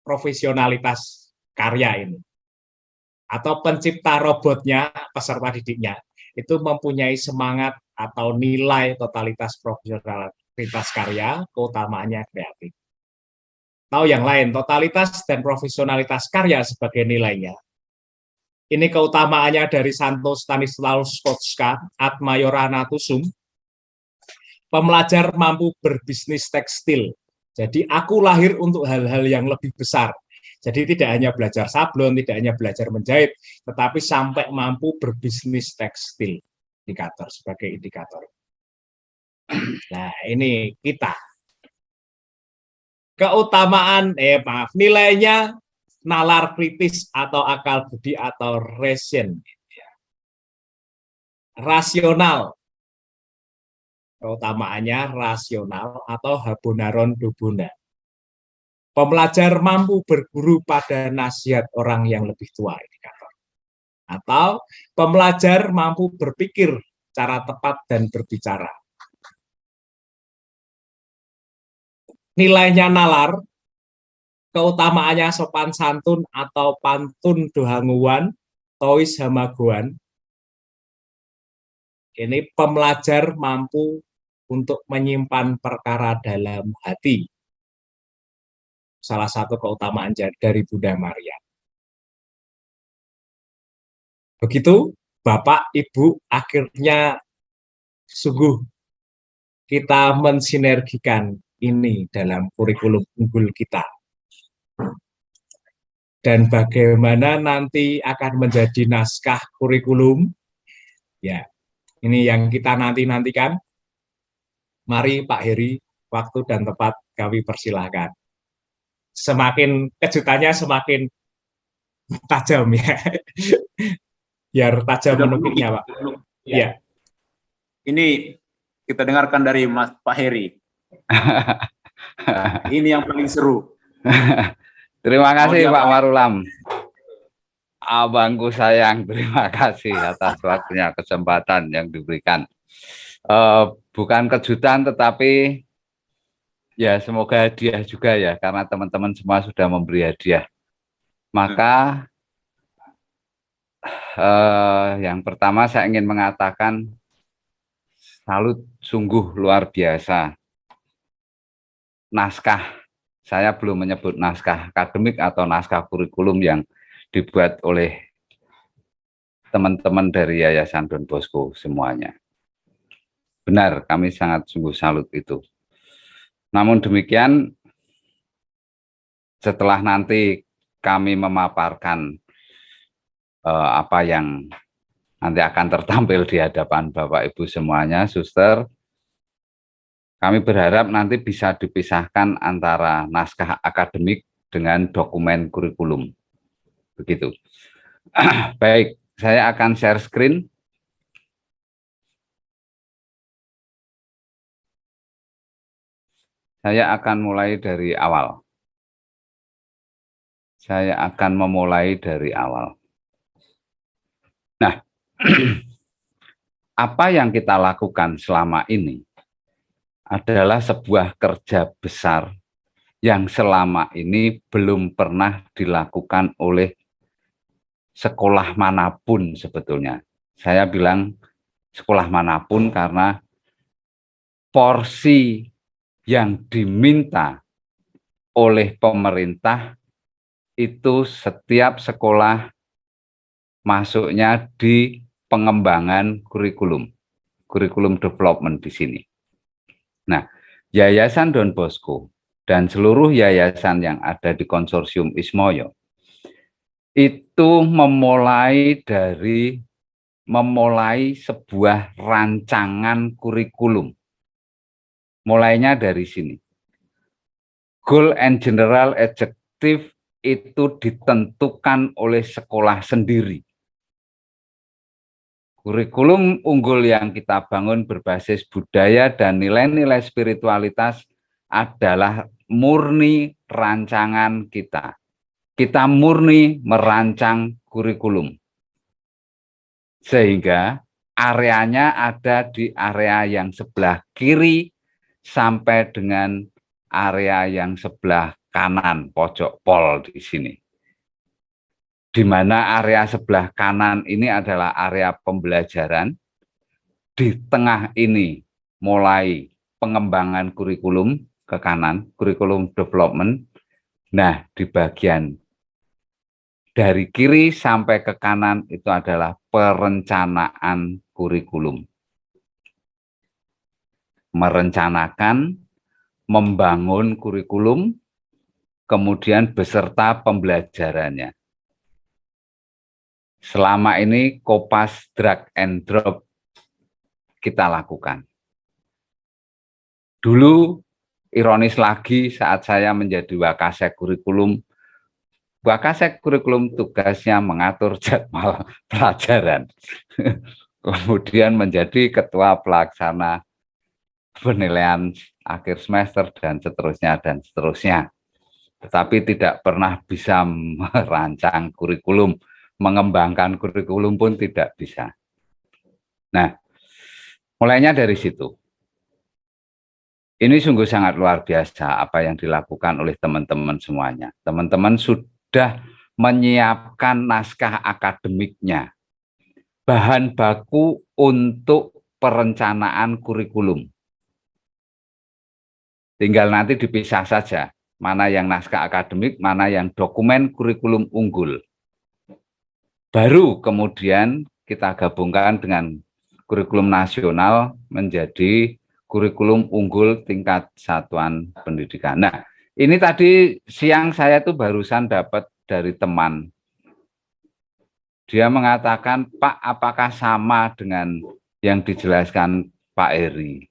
profesionalitas karya ini. Atau pencipta robotnya, peserta didiknya, itu mempunyai semangat atau nilai totalitas profesionalitas karya, keutamaannya kreatif. Tahu yang lain, totalitas dan profesionalitas karya sebagai nilainya. Ini keutamaannya dari Santo Stanislaus Kostka, Ad Majoranatusum. Pembelajar mampu berbisnis tekstil. Jadi aku lahir untuk hal-hal yang lebih besar. Jadi tidak hanya belajar sablon, tidak hanya belajar menjahit, tetapi sampai mampu berbisnis tekstil. Indikator sebagai indikator. Nah, ini kita. Keutamaan, nilainya nalar kritis atau akal budi atau reason. Rasional. Keutamaannya rasional atau habonaron dobona. Pembelajar mampu berguru pada nasihat orang yang lebih tua, indikator. Atau pembelajar mampu berpikir cara tepat dan berbicara. Nilainya nalar, keutamaannya sopan santun atau pantun dohanguan, tois hamagoan. Ini pembelajar mampu untuk menyimpan perkara dalam hati. Salah satu keutamaan dari Bunda Maria. Begitu, Bapak, Ibu, akhirnya sungguh kita mensinergikan ini dalam kurikulum unggul kita. Dan bagaimana nanti akan menjadi naskah kurikulum, ya, ini yang kita nanti-nantikan. Mari Pak Heri, waktu dan tempat kami persilahkan. Semakin kejutannya semakin tajam ya. Biar tajam menukiknya Pak. Ya. Ini kita dengarkan dari Mas Pak Heri. Ini yang paling seru. Terima kasih Pak Marulam. Abangku sayang, terima kasih atas waktunya, kesempatan yang diberikan. Bukan kejutan, tetapi ya semoga hadiah juga ya, karena teman-teman semua sudah memberi hadiah. Maka yang pertama saya ingin mengatakan salut, sungguh luar biasa. Naskah, saya belum menyebut naskah akademik atau naskah kurikulum yang dibuat oleh teman-teman dari Yayasan Don Bosco semuanya. Benar, kami sangat sungguh salut itu. Namun demikian, setelah nanti kami memaparkan apa yang nanti akan tertampil di hadapan Bapak Ibu semuanya, Suster, kami berharap nanti bisa dipisahkan antara naskah akademik dengan dokumen kurikulum. Begitu. Baik, saya akan share screen. Saya akan mulai dari awal. Saya akan memulai dari awal. Nah, apa yang kita lakukan selama ini adalah sebuah kerja besar yang selama ini belum pernah dilakukan oleh sekolah manapun sebetulnya. Saya bilang sekolah manapun karena porsi yang diminta oleh pemerintah itu setiap sekolah masuknya di pengembangan kurikulum development di sini. Nah, Yayasan Don Bosco dan seluruh yayasan yang ada di konsorsium Ismoyo itu memulai sebuah rancangan kurikulum. Mulainya dari sini. Goal and general objective itu ditentukan oleh sekolah sendiri. Kurikulum unggul yang kita bangun berbasis budaya dan nilai-nilai spiritualitas adalah murni rancangan kita. Kita murni merancang kurikulum. Sehingga areanya ada di area yang sebelah kiri sampai dengan area yang sebelah kanan pojok pol di sini. Di mana area sebelah kanan ini adalah area pembelajaran. Di tengah ini mulai pengembangan kurikulum ke kanan, kurikulum development. Nah, di bagian dari kiri sampai ke kanan itu adalah perencanaan kurikulum. Merencanakan, membangun kurikulum, kemudian beserta pembelajarannya. Selama ini Kopas drag and drop kita lakukan. Dulu, ironis lagi saat saya menjadi Wakasek kurikulum, Wakasek kurikulum tugasnya mengatur jadwal pelajaran. Kemudian menjadi ketua pelaksana penilaian akhir semester dan seterusnya dan seterusnya. Tetapi tidak pernah bisa merancang kurikulum, mengembangkan kurikulum pun tidak bisa. Nah, mulainya dari situ. Ini sungguh sangat luar biasa apa yang dilakukan oleh teman-teman semuanya. Teman-teman sudah menyiapkan naskah akademiknya, bahan baku untuk perencanaan kurikulum. Tinggal nanti dipisah saja, mana yang naskah akademik, mana yang dokumen kurikulum unggul. Baru kemudian kita gabungkan dengan kurikulum nasional menjadi kurikulum unggul tingkat satuan pendidikan. Nah, ini tadi siang saya tuh barusan dapat dari teman. Dia mengatakan, Pak, apakah sama dengan yang dijelaskan Pak Eri?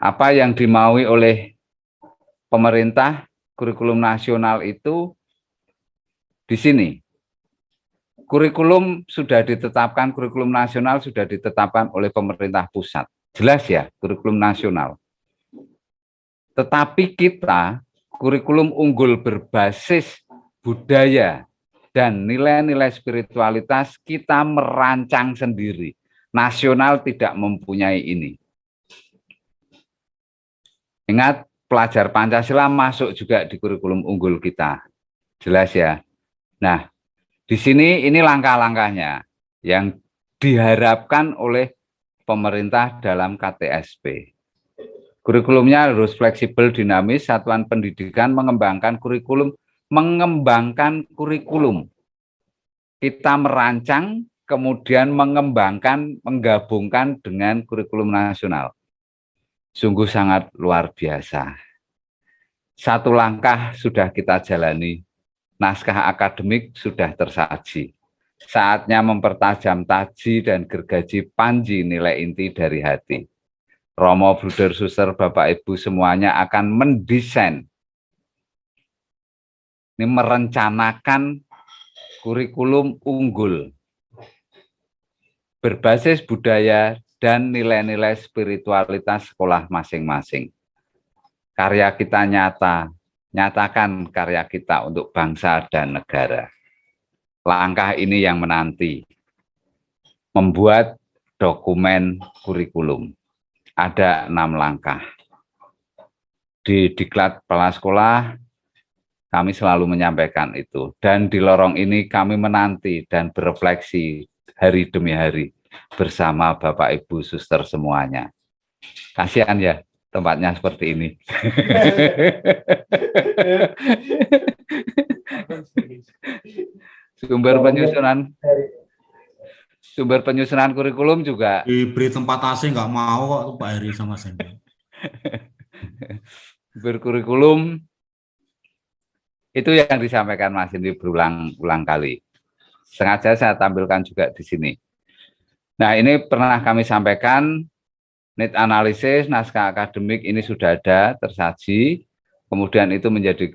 Apa yang dimaui oleh pemerintah kurikulum nasional itu di sini. Kurikulum sudah ditetapkan, kurikulum nasional sudah ditetapkan oleh pemerintah pusat. Jelas ya, kurikulum nasional. Tetapi kita, kurikulum unggul berbasis budaya dan nilai-nilai spiritualitas, kita merancang sendiri. Nasional tidak mempunyai ini. Ingat, pelajar Pancasila masuk juga di kurikulum unggul kita. Jelas ya. Nah, di sini ini langkah-langkahnya yang diharapkan oleh pemerintah dalam KTSP. Kurikulumnya harus fleksibel, dinamis, satuan pendidikan mengembangkan kurikulum. Kita merancang, kemudian mengembangkan, menggabungkan dengan kurikulum nasional. Sungguh sangat luar biasa. Satu langkah sudah kita jalani, naskah akademik sudah tersaji. Saatnya mempertajam taji dan gergaji panji nilai inti dari hati. Romo, Bruder, Suster, Bapak, Ibu semuanya akan mendesain, ini merencanakan kurikulum unggul berbasis budaya dan nilai-nilai spiritualitas sekolah masing-masing. karya kita nyata, nyatakan karya kita untuk bangsa dan negara. Langkah ini yang menanti, membuat dokumen kurikulum. Ada 6 langkah. Di Diklat Kepala Sekolah, kami selalu menyampaikan itu. Dan di lorong ini kami menanti dan berefleksi hari demi hari bersama Bapak Ibu Suster semuanya. Kasihan ya tempatnya seperti ini. Sumber penyusunan kurikulum juga diberi tempat AC nggak mau kok Pak Heri sama Sandy. Berkurikulum itu yang disampaikan Mas Indi berulang-ulang kali. Sengaja saya tampilkan juga di sini. Nah, ini pernah kami sampaikan, need analisis, naskah akademik ini sudah ada, tersaji, kemudian itu menjadi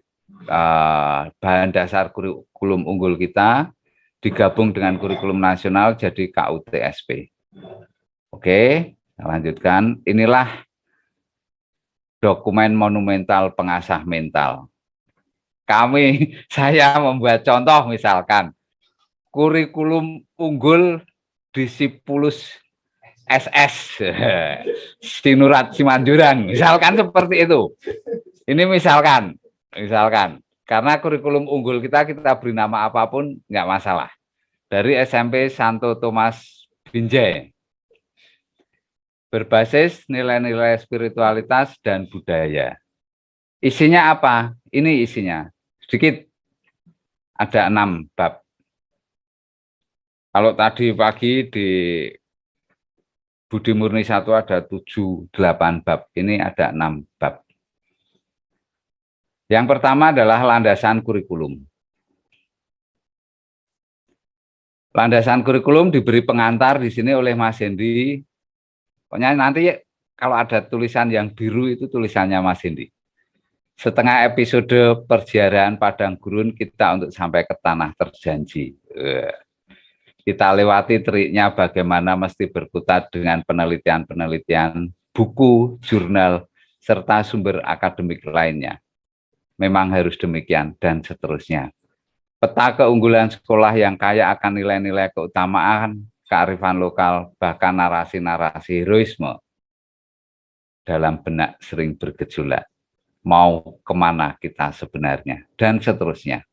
bahan dasar kurikulum unggul kita, digabung dengan kurikulum nasional jadi KUTSP. Oke, lanjutkan. Inilah dokumen monumental pengasah mental. Saya membuat contoh misalkan, kurikulum unggul Disipulus SS, Sinurat Simanjurang, misalkan seperti itu. Ini misalkan, karena kurikulum unggul kita beri nama apapun, nggak masalah. Dari SMP Santo Thomas Binjai. Berbasis nilai-nilai spiritualitas dan budaya. Isinya apa? Ini isinya. Sedikit. Ada 6 bab. Kalau tadi pagi di Budi Murni 1 ada 7-8 bab. Ini ada 6 bab. Yang pertama adalah landasan kurikulum. Landasan kurikulum diberi pengantar di sini oleh Mas Hendi. Pokoknya nanti kalau ada tulisan yang biru itu tulisannya Mas Hendi. Setengah episode perjalanan padang gurun kita untuk sampai ke tanah terjanji. Kita lewati triknya bagaimana mesti berkutat dengan penelitian-penelitian, buku, jurnal, serta sumber akademik lainnya. Memang harus demikian, dan seterusnya. Peta keunggulan sekolah yang kaya akan nilai-nilai keutamaan, kearifan lokal, bahkan narasi-narasi heroisme dalam benak sering bergejolak. Mau kemana kita sebenarnya, dan seterusnya.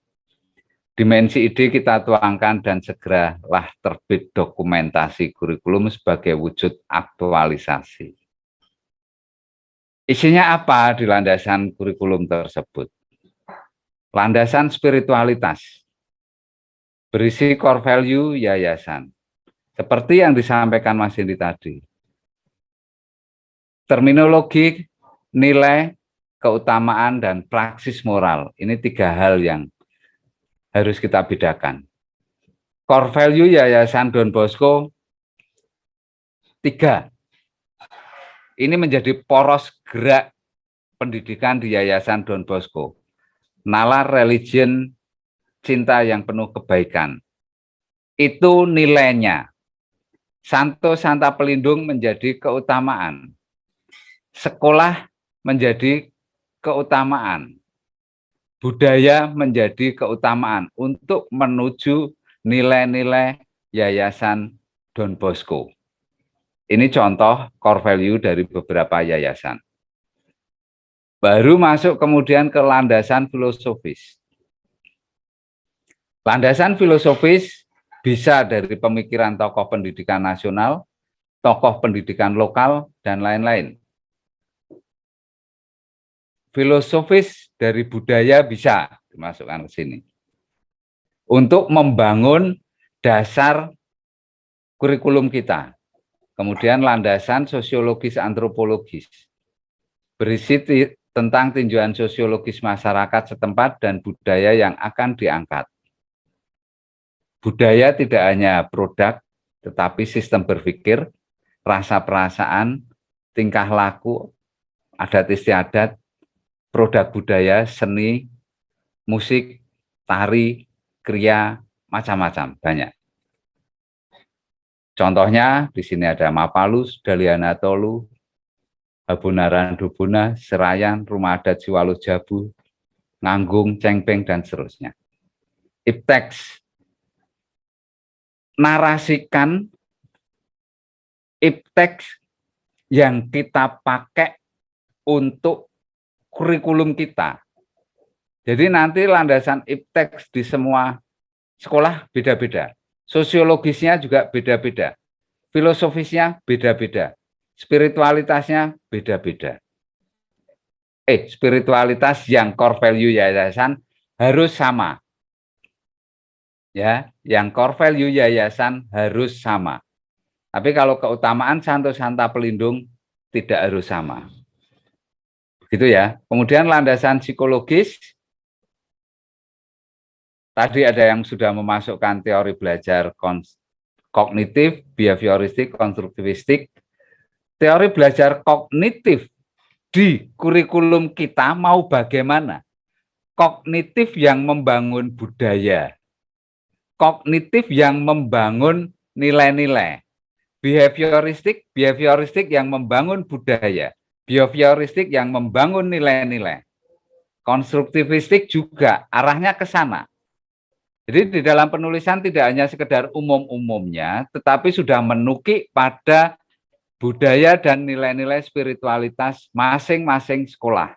Dimensi ide kita tuangkan dan segeralah terbit dokumentasi kurikulum sebagai wujud aktualisasi. Isinya apa di landasan kurikulum tersebut? Landasan spiritualitas, berisi core value yayasan. Seperti yang disampaikan Mas Hendi tadi. Terminologi, nilai, keutamaan, dan praksis moral. Ini 3 hal yang harus kita bedakan. Core value Yayasan Don Bosco 3. Ini menjadi poros gerak pendidikan di Yayasan Don Bosco. Nalar religion, cinta yang penuh kebaikan. Itu nilainya. Santo Santa Pelindung menjadi keutamaan. Sekolah menjadi keutamaan. Budaya menjadi keutamaan untuk menuju nilai-nilai Yayasan Don Bosco. Ini contoh core value dari beberapa yayasan. Baru masuk kemudian ke landasan filosofis. Landasan filosofis bisa dari pemikiran tokoh pendidikan nasional, tokoh pendidikan lokal, dan lain-lain. Filosofis dari budaya bisa dimasukkan ke sini. Untuk membangun dasar kurikulum kita. Kemudian landasan sosiologis antropologis. Berisi tentang tinjauan sosiologis masyarakat setempat dan budaya yang akan diangkat. Budaya tidak hanya produk, tetapi sistem berpikir, rasa perasaan, tingkah laku, adat istiadat, produk budaya, seni, musik, tari, kriya, macam-macam, banyak. Contohnya di sini ada Mapalus, Daliana Tolu, Habunaran Dubuna, Serayan, Rumah Adat Siwalu Jabu, Nganggung, Cengpeng, dan seterusnya. Ipteks, narasikan ipteks yang kita pakai untuk kurikulum kita. Jadi nanti landasan ipteks di semua sekolah beda-beda. Sosiologisnya juga beda-beda. Filosofisnya beda-beda. Spiritualitasnya beda-beda. Spiritualitas yang core value yayasan harus sama. Ya, yang core value yayasan harus sama. Tapi kalau keutamaan Santo Santa Pelindung tidak harus sama. Begitu ya. Kemudian landasan psikologis, tadi ada yang sudah memasukkan teori belajar kognitif, behavioristik, konstruktivistik. Teori belajar kognitif di kurikulum kita mau bagaimana? Kognitif yang membangun budaya, kognitif yang membangun nilai-nilai, behavioristik yang membangun budaya, behavioristik yang membangun nilai-nilai, konstruktivistik juga arahnya ke sana. Jadi di dalam penulisan tidak hanya sekedar umum-umumnya, tetapi sudah menukik pada budaya dan nilai-nilai spiritualitas masing-masing sekolah.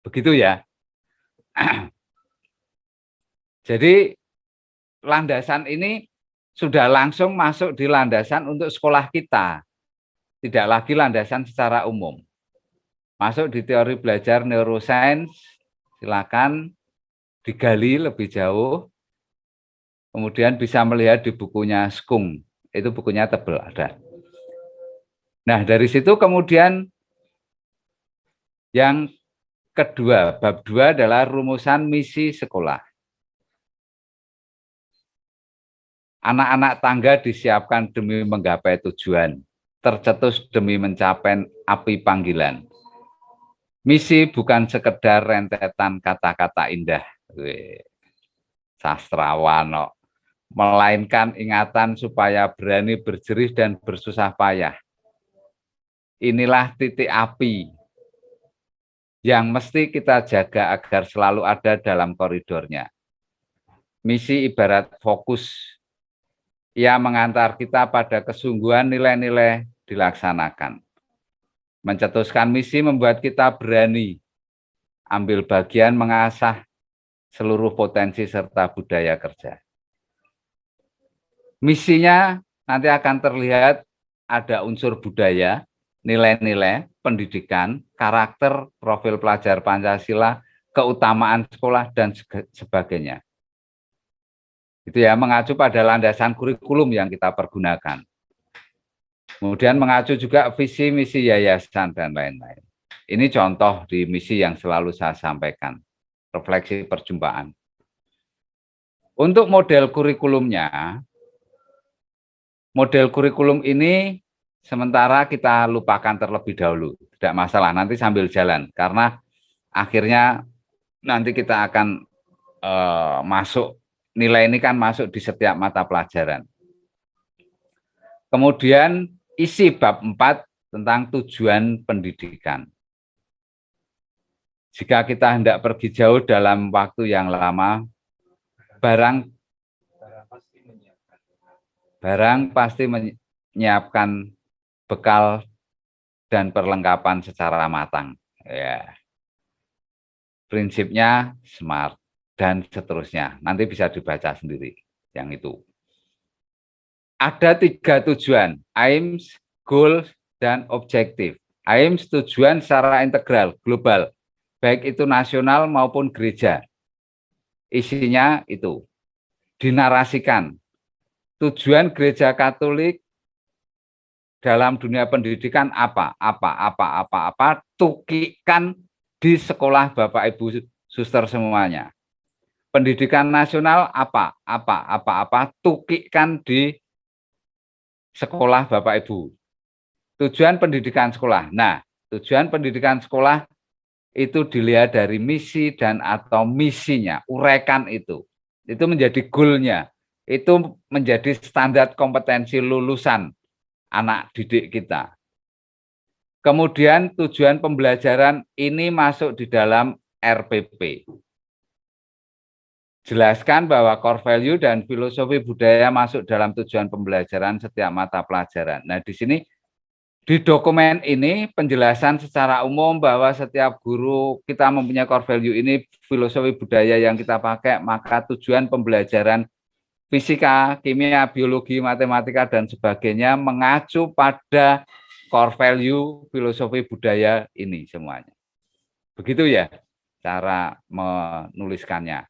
Begitu ya. Jadi landasan ini sudah langsung masuk di landasan untuk sekolah kita. Tidak lagi landasan secara umum. Masuk di teori belajar neuroscience, silakan digali lebih jauh. Kemudian bisa melihat di bukunya Skung. Itu bukunya tebal ada. Nah, dari situ kemudian yang kedua, bab 2 adalah rumusan misi sekolah. Anak-anak tangga disiapkan demi menggapai tujuan, tercetus demi mencapai api panggilan. Misi bukan sekedar rentetan kata-kata indah, sastrawan, melainkan ingatan supaya berani berjerih dan bersusah payah. Inilah titik api yang mesti kita jaga agar selalu ada dalam koridornya. Misi ibarat fokus. Ia mengantar kita pada kesungguhan nilai-nilai dilaksanakan. Mencetuskan misi membuat kita berani ambil bagian mengasah seluruh potensi serta budaya kerja. Misinya nanti akan terlihat ada unsur budaya, nilai-nilai, pendidikan, karakter, profil pelajar Pancasila, keutamaan sekolah, dan sebagainya. Itu ya, mengacu pada landasan kurikulum yang kita pergunakan. Kemudian mengacu juga visi, misi yayasan, dan lain-lain. Ini contoh di misi yang selalu saya sampaikan, refleksi perjumpaan. Untuk model kurikulumnya, model kurikulum ini sementara kita lupakan terlebih dahulu, tidak masalah, nanti sambil jalan, karena akhirnya nanti kita akan masuk, nilai ini kan masuk di setiap mata pelajaran. Kemudian isi bab 4 tentang tujuan pendidikan. Jika kita hendak pergi jauh dalam waktu yang lama, barang pasti menyiapkan bekal dan perlengkapan secara matang. Ya. Prinsipnya SMART dan seterusnya. Nanti bisa dibaca sendiri yang itu. Ada 3 tujuan, aims, goals, dan objektif. Aims tujuan secara integral, global, baik itu nasional maupun gereja. Isinya itu dinarasikan. Tujuan gereja Katolik dalam dunia pendidikan apa, tukikan di sekolah Bapak Ibu Suster semuanya. Pendidikan nasional apa, tukikan di sekolah Bapak Ibu. Tujuan pendidikan sekolah. Nah, tujuan pendidikan sekolah itu dilihat dari misi dan atau misinya, uraikan itu. Itu menjadi goalnya. Itu menjadi standar kompetensi lulusan anak didik kita. Kemudian tujuan pembelajaran ini masuk di dalam RPP. Jelaskan bahwa core value dan filosofi budaya masuk dalam tujuan pembelajaran setiap mata pelajaran. Nah, di sini di dokumen ini penjelasan secara umum bahwa setiap guru kita mempunyai core value ini, filosofi budaya yang kita pakai, maka tujuan pembelajaran fisika, kimia, biologi, matematika, dan sebagainya mengacu pada core value, filosofi budaya ini semuanya. Begitu ya cara menuliskannya.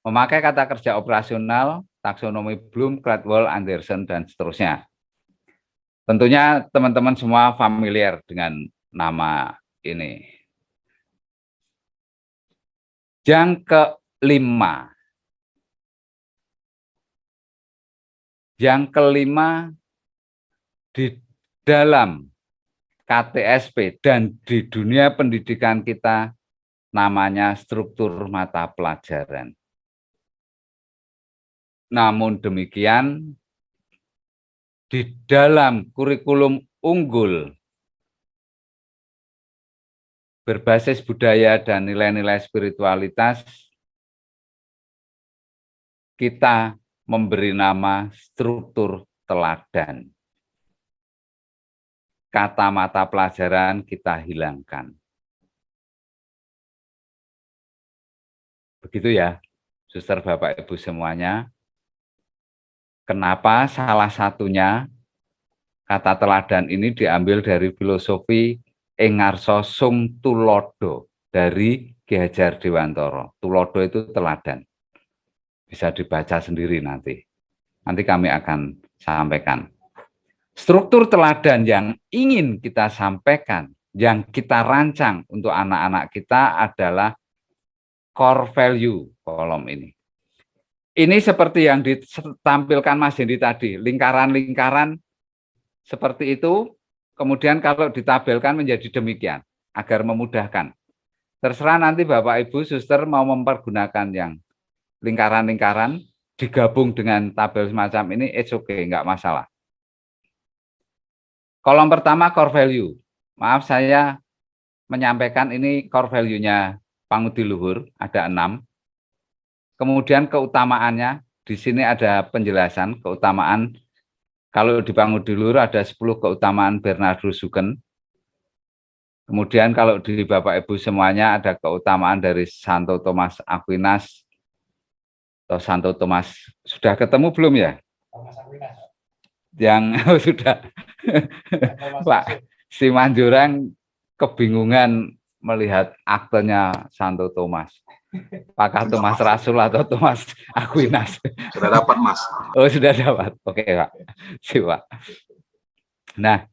Memakai kata kerja operasional, taksonomi Bloom, Caldwell, Anderson, dan seterusnya. Tentunya teman-teman semua familiar dengan nama ini. Yang kelima. Yang kelima, di dalam KTSP dan di dunia pendidikan kita namanya struktur mata pelajaran. Namun demikian, di dalam kurikulum unggul berbasis budaya dan nilai-nilai spiritualitas, kita memberi nama struktur teladan. Kata mata pelajaran kita hilangkan. Begitu ya, Suster, Bapak, Ibu semuanya. Kenapa salah satunya kata teladan ini diambil dari filosofi Engarso Sung Tulodo dari Ki Hajar Dewantara. Tulodo itu teladan. Bisa dibaca sendiri nanti. Nanti kami akan sampaikan. Struktur teladan yang ingin kita sampaikan, yang kita rancang untuk anak-anak kita adalah core value kolom ini. Ini seperti yang ditampilkan Mas Hendi tadi, lingkaran-lingkaran seperti itu, kemudian kalau ditabelkan menjadi demikian, agar memudahkan. Terserah nanti Bapak Ibu Suster mau mempergunakan yang lingkaran-lingkaran, digabung dengan tabel semacam ini, it's okay, enggak masalah. Kolom pertama core value. Maaf saya menyampaikan ini core value-nya Pangudi Luhur, ada 6. Kemudian keutamaannya, di sini ada penjelasan keutamaan. Kalau di Pangudi Luhur ada 10 keutamaan Bernardus Hugen. Kemudian kalau di Bapak Ibu semuanya ada keutamaan dari Santo Thomas Aquinas. Atau Santo Thomas, sudah ketemu belum ya? Yang sudah. Pak Simanjurang kebingungan melihat aktenya Santo Thomas. Apakah Thomas Rasul atau Thomas Aquinas? Sudah dapat, Mas. Oh, sudah dapat. Oke, Pak. Siap. Nah,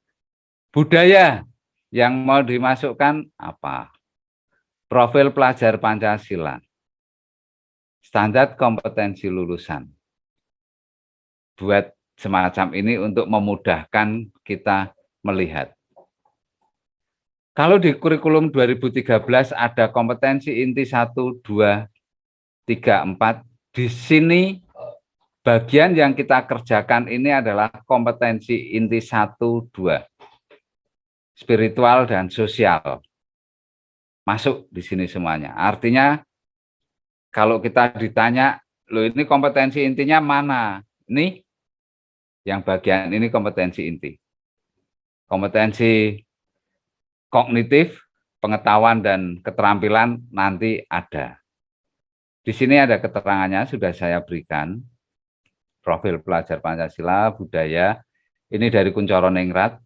budaya yang mau dimasukkan apa? Profil pelajar Pancasila. Standar kompetensi lulusan. Buat semacam ini untuk memudahkan kita melihat. Kalau di kurikulum 2013 ada kompetensi inti 1, 2, 3, 4. Di sini bagian yang kita kerjakan ini adalah kompetensi inti 1, 2. Spiritual dan sosial. Masuk di sini semuanya. Artinya kalau kita ditanya, loh ini kompetensi intinya mana? Ini yang bagian ini kompetensi inti. Kompetensi kognitif, pengetahuan, dan keterampilan nanti ada. Di sini ada keterangannya, sudah saya berikan. Profil pelajar Pancasila, budaya, ini dari Kuncoro Ningrat.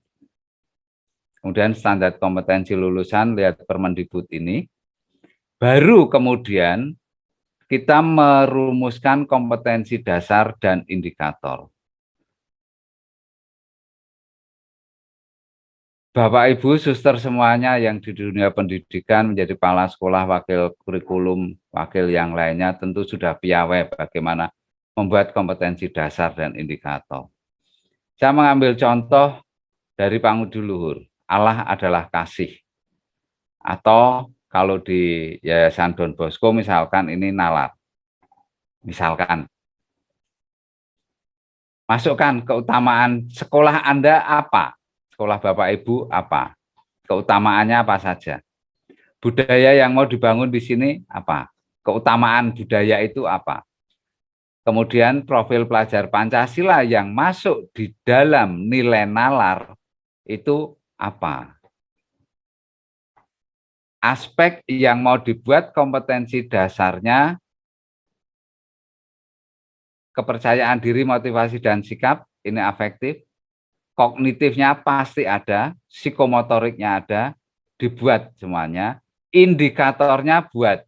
Kemudian standar kompetensi lulusan, lihat Permendikbud ini. Baru kemudian kita merumuskan kompetensi dasar dan indikator. Bapak, Ibu, Suster semuanya yang di dunia pendidikan menjadi kepala sekolah, wakil kurikulum, wakil yang lainnya tentu sudah piawai bagaimana membuat kompetensi dasar dan indikator. Saya mengambil contoh dari Pangudi Luhur, Allah adalah kasih. Atau kalau di Yayasan Don Bosco misalkan ini nalar. Misalkan. Masukkan keutamaan sekolah Anda apa? sekolah Bapak Ibu apa? Keutamaannya apa saja? Budaya yang mau dibangun di sini apa? Keutamaan budaya itu apa? Kemudian profil pelajar Pancasila yang masuk di dalam nilai nalar itu apa? Aspek yang mau dibuat kompetensi dasarnya, kepercayaan diri, motivasi, dan sikap, ini afektif. Kognitifnya pasti ada, psikomotoriknya ada, dibuat semuanya. Indikatornya buat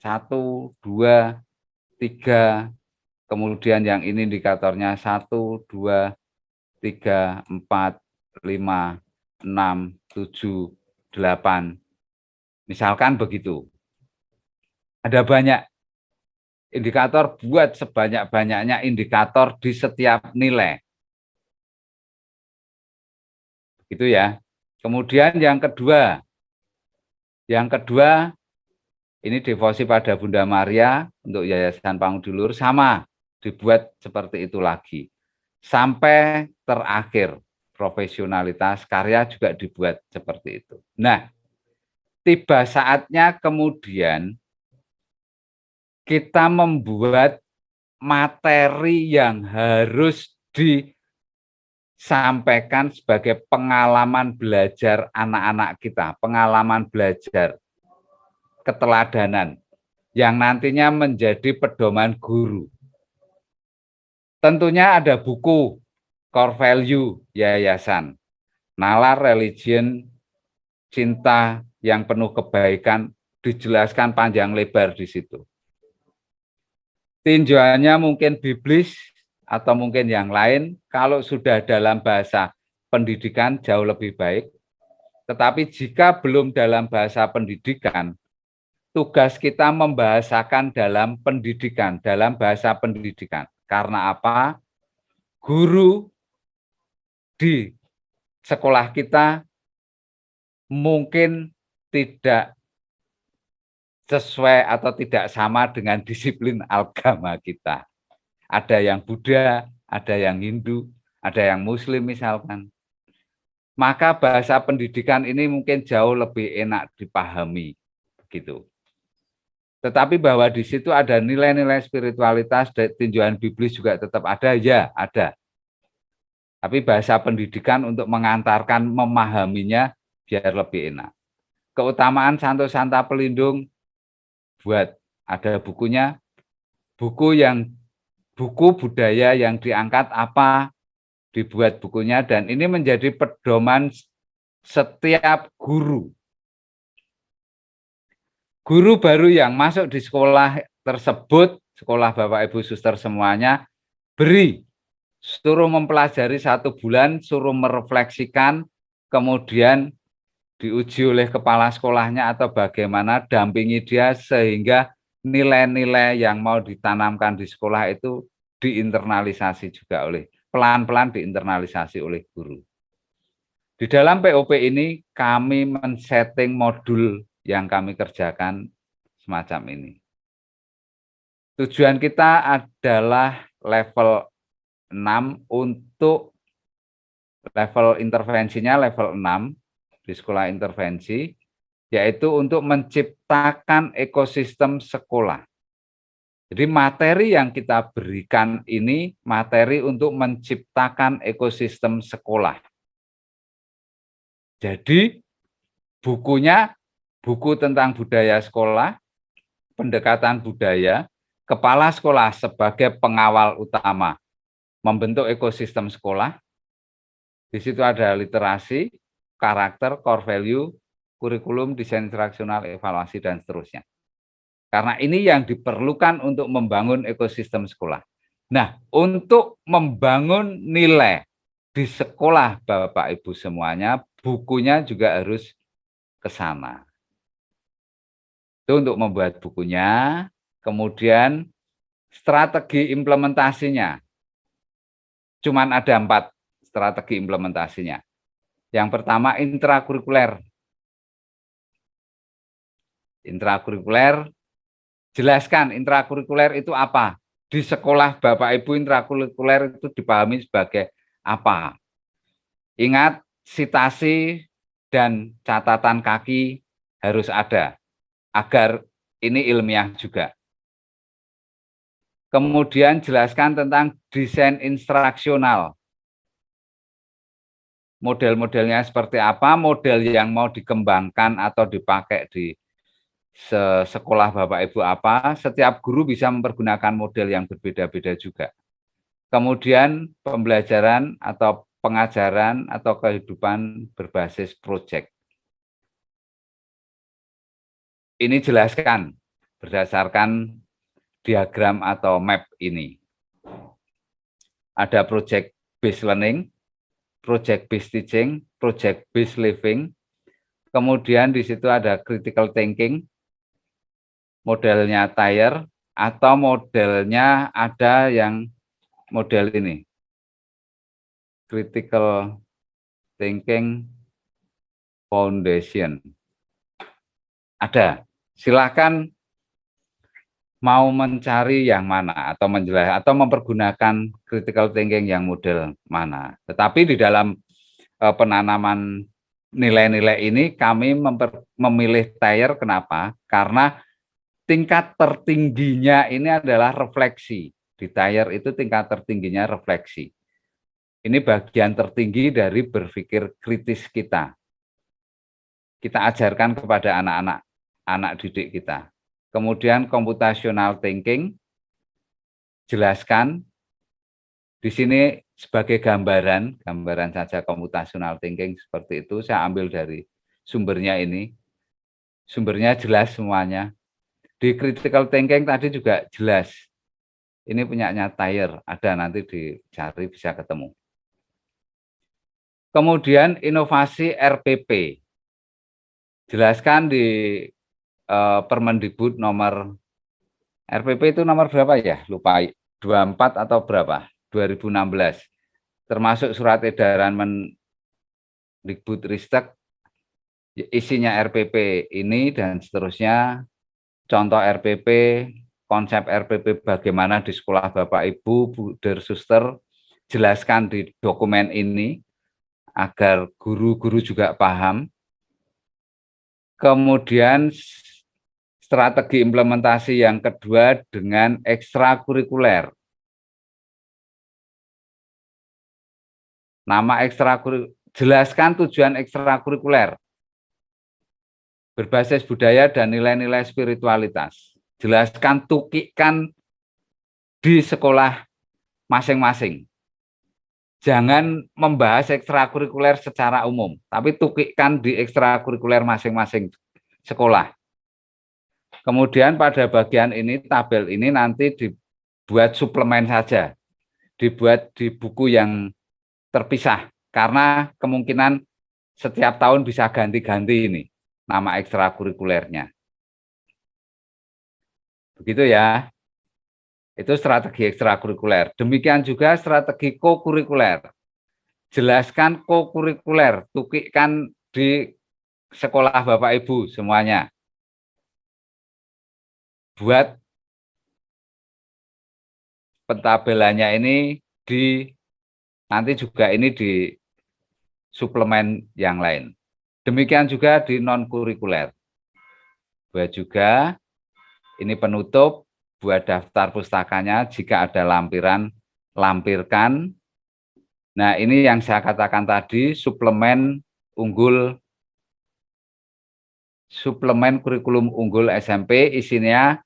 1, 2, 3, kemudian yang ini indikatornya 1, 2, 3, 4, 5, 6, 7, 8. Misalkan begitu. Ada banyak indikator, buat sebanyak-banyaknya indikator di setiap nilai. Gitu ya. Kemudian yang kedua ini devosi pada Bunda Maria untuk Yayasan Pangudulur, sama dibuat seperti itu lagi. Sampai terakhir profesionalitas karya juga dibuat seperti itu. Nah, tiba saatnya kemudian kita membuat materi yang harus disampaikan sebagai pengalaman belajar anak-anak kita, pengalaman belajar keteladanan yang nantinya menjadi pedoman guru. Tentunya ada buku core value yayasan, nalar, religion, cinta yang penuh kebaikan, dijelaskan panjang lebar di situ. Tinjauannya mungkin biblis atau mungkin yang lain, kalau sudah dalam bahasa pendidikan jauh lebih baik. Tetapi jika belum dalam bahasa pendidikan, tugas kita membahasakan dalam pendidikan, dalam bahasa pendidikan. Karena apa? Guru di sekolah kita mungkin tidak sesuai atau tidak sama dengan disiplin agama kita. Ada yang Buddha, ada yang Hindu, ada yang Muslim misalkan. Maka bahasa pendidikan ini mungkin jauh lebih enak dipahami, begitu. Tetapi bahwa di situ ada nilai-nilai spiritualitas, tinjauan biblis juga tetap ada, ya ada. Tapi bahasa pendidikan untuk mengantarkan memahaminya biar lebih enak. Keutamaan Santo Santa Pelindung, buat ada bukunya, buku budaya yang diangkat apa, dibuat bukunya, dan ini menjadi pedoman setiap guru. Guru baru yang masuk di sekolah tersebut, sekolah Bapak Ibu Suster semuanya, suruh mempelajari 1 bulan, suruh merefleksikan, kemudian diuji oleh kepala sekolahnya atau bagaimana, dampingi dia sehingga nilai-nilai yang mau ditanamkan di sekolah itu diinternalisasi juga oleh, pelan-pelan diinternalisasi oleh guru. Di dalam POP ini kami men-setting modul yang kami kerjakan semacam ini. Tujuan kita adalah level 6 untuk level intervensinya level 6 di sekolah intervensi, yaitu untuk menciptakan ekosistem sekolah. Jadi materi yang kita berikan ini materi untuk menciptakan ekosistem sekolah. Jadi bukunya buku tentang budaya sekolah, pendekatan budaya, kepala sekolah sebagai pengawal utama, membentuk ekosistem sekolah. Di situ ada literasi, karakter, core value, kurikulum, desain instruksional, evaluasi, dan seterusnya. Karena ini yang diperlukan untuk membangun ekosistem sekolah. Nah, untuk membangun nilai di sekolah Bapak Ibu semuanya, bukunya juga harus ke sana. Itu untuk membuat bukunya, kemudian strategi implementasinya. Cuman ada 4 strategi implementasinya. Yang pertama intrakurikuler. Intrakurikuler, jelaskan intrakurikuler itu apa. Di sekolah Bapak Ibu intrakurikuler itu dipahami sebagai apa. Ingat, sitasi dan catatan kaki harus ada agar ini ilmiah juga. Kemudian jelaskan tentang desain instruksional. Model-modelnya seperti apa, model yang mau dikembangkan atau dipakai di sekolah Bapak Ibu apa, setiap guru bisa mempergunakan model yang berbeda-beda juga. Kemudian pembelajaran atau pengajaran atau kehidupan berbasis proyek. Ini jelaskan berdasarkan diagram atau map ini. Ada project based learning, project based teaching, project based living. Kemudian di situ ada critical thinking, modelnya Thayer, atau modelnya ada yang model ini. Critical thinking foundation. Ada. Silakan mau mencari yang mana atau menjelaskan atau mempergunakan critical thinking yang model mana. Tetapi di dalam penanaman nilai-nilai ini kami memilih Thayer. Kenapa? Karena tingkat tertingginya ini adalah refleksi. Di Thayer itu tingkat tertingginya refleksi. Ini bagian tertinggi dari berpikir kritis kita. Kita ajarkan kepada anak didik kita. Kemudian computational thinking, jelaskan. Di sini sebagai gambaran saja computational thinking seperti itu. Saya ambil dari sumbernya ini. Sumbernya jelas semuanya. Di critical thinking tadi juga jelas. Ini punyanya Thayer, ada nanti dicari bisa ketemu. Kemudian inovasi RPP. Jelaskan di Permendikbud nomor RPP itu nomor berapa ya? Lupa, 24 atau berapa? 2016. Termasuk surat edaran Mendikbudristek, isinya RPP ini dan seterusnya. Contoh RPP, konsep RPP bagaimana di sekolah Bapak Ibu, Bu Der Suster, jelaskan di dokumen ini agar guru-guru juga paham. Kemudian strategi implementasi yang kedua dengan ekstrakurikuler. Nama ekstrakurikuler, jelaskan tujuan ekstrakurikuler. Berbasis budaya dan nilai-nilai spiritualitas. Jelaskan, tukikkan di sekolah masing-masing. Jangan membahas ekstrakurikuler secara umum, tapi tukikkan di ekstrakurikuler masing-masing sekolah. Kemudian pada bagian ini, tabel ini nanti dibuat suplemen saja. Dibuat di buku yang terpisah, karena kemungkinan setiap tahun bisa ganti-ganti ini, nama ekstrakurikulernya. Begitu ya. Itu strategi ekstrakurikuler. Demikian juga strategi kokurikuler. Jelaskan kokurikuler, tukikkan di sekolah Bapak Ibu semuanya. Buat pentabelannya ini nanti juga ini di suplemen yang lain. Demikian juga di non-kurikuler. Buat juga ini penutup. Buat daftar pustakanya, jika ada lampiran, lampirkan. Nah, ini yang saya katakan tadi, suplemen kurikulum unggul SMP, isinya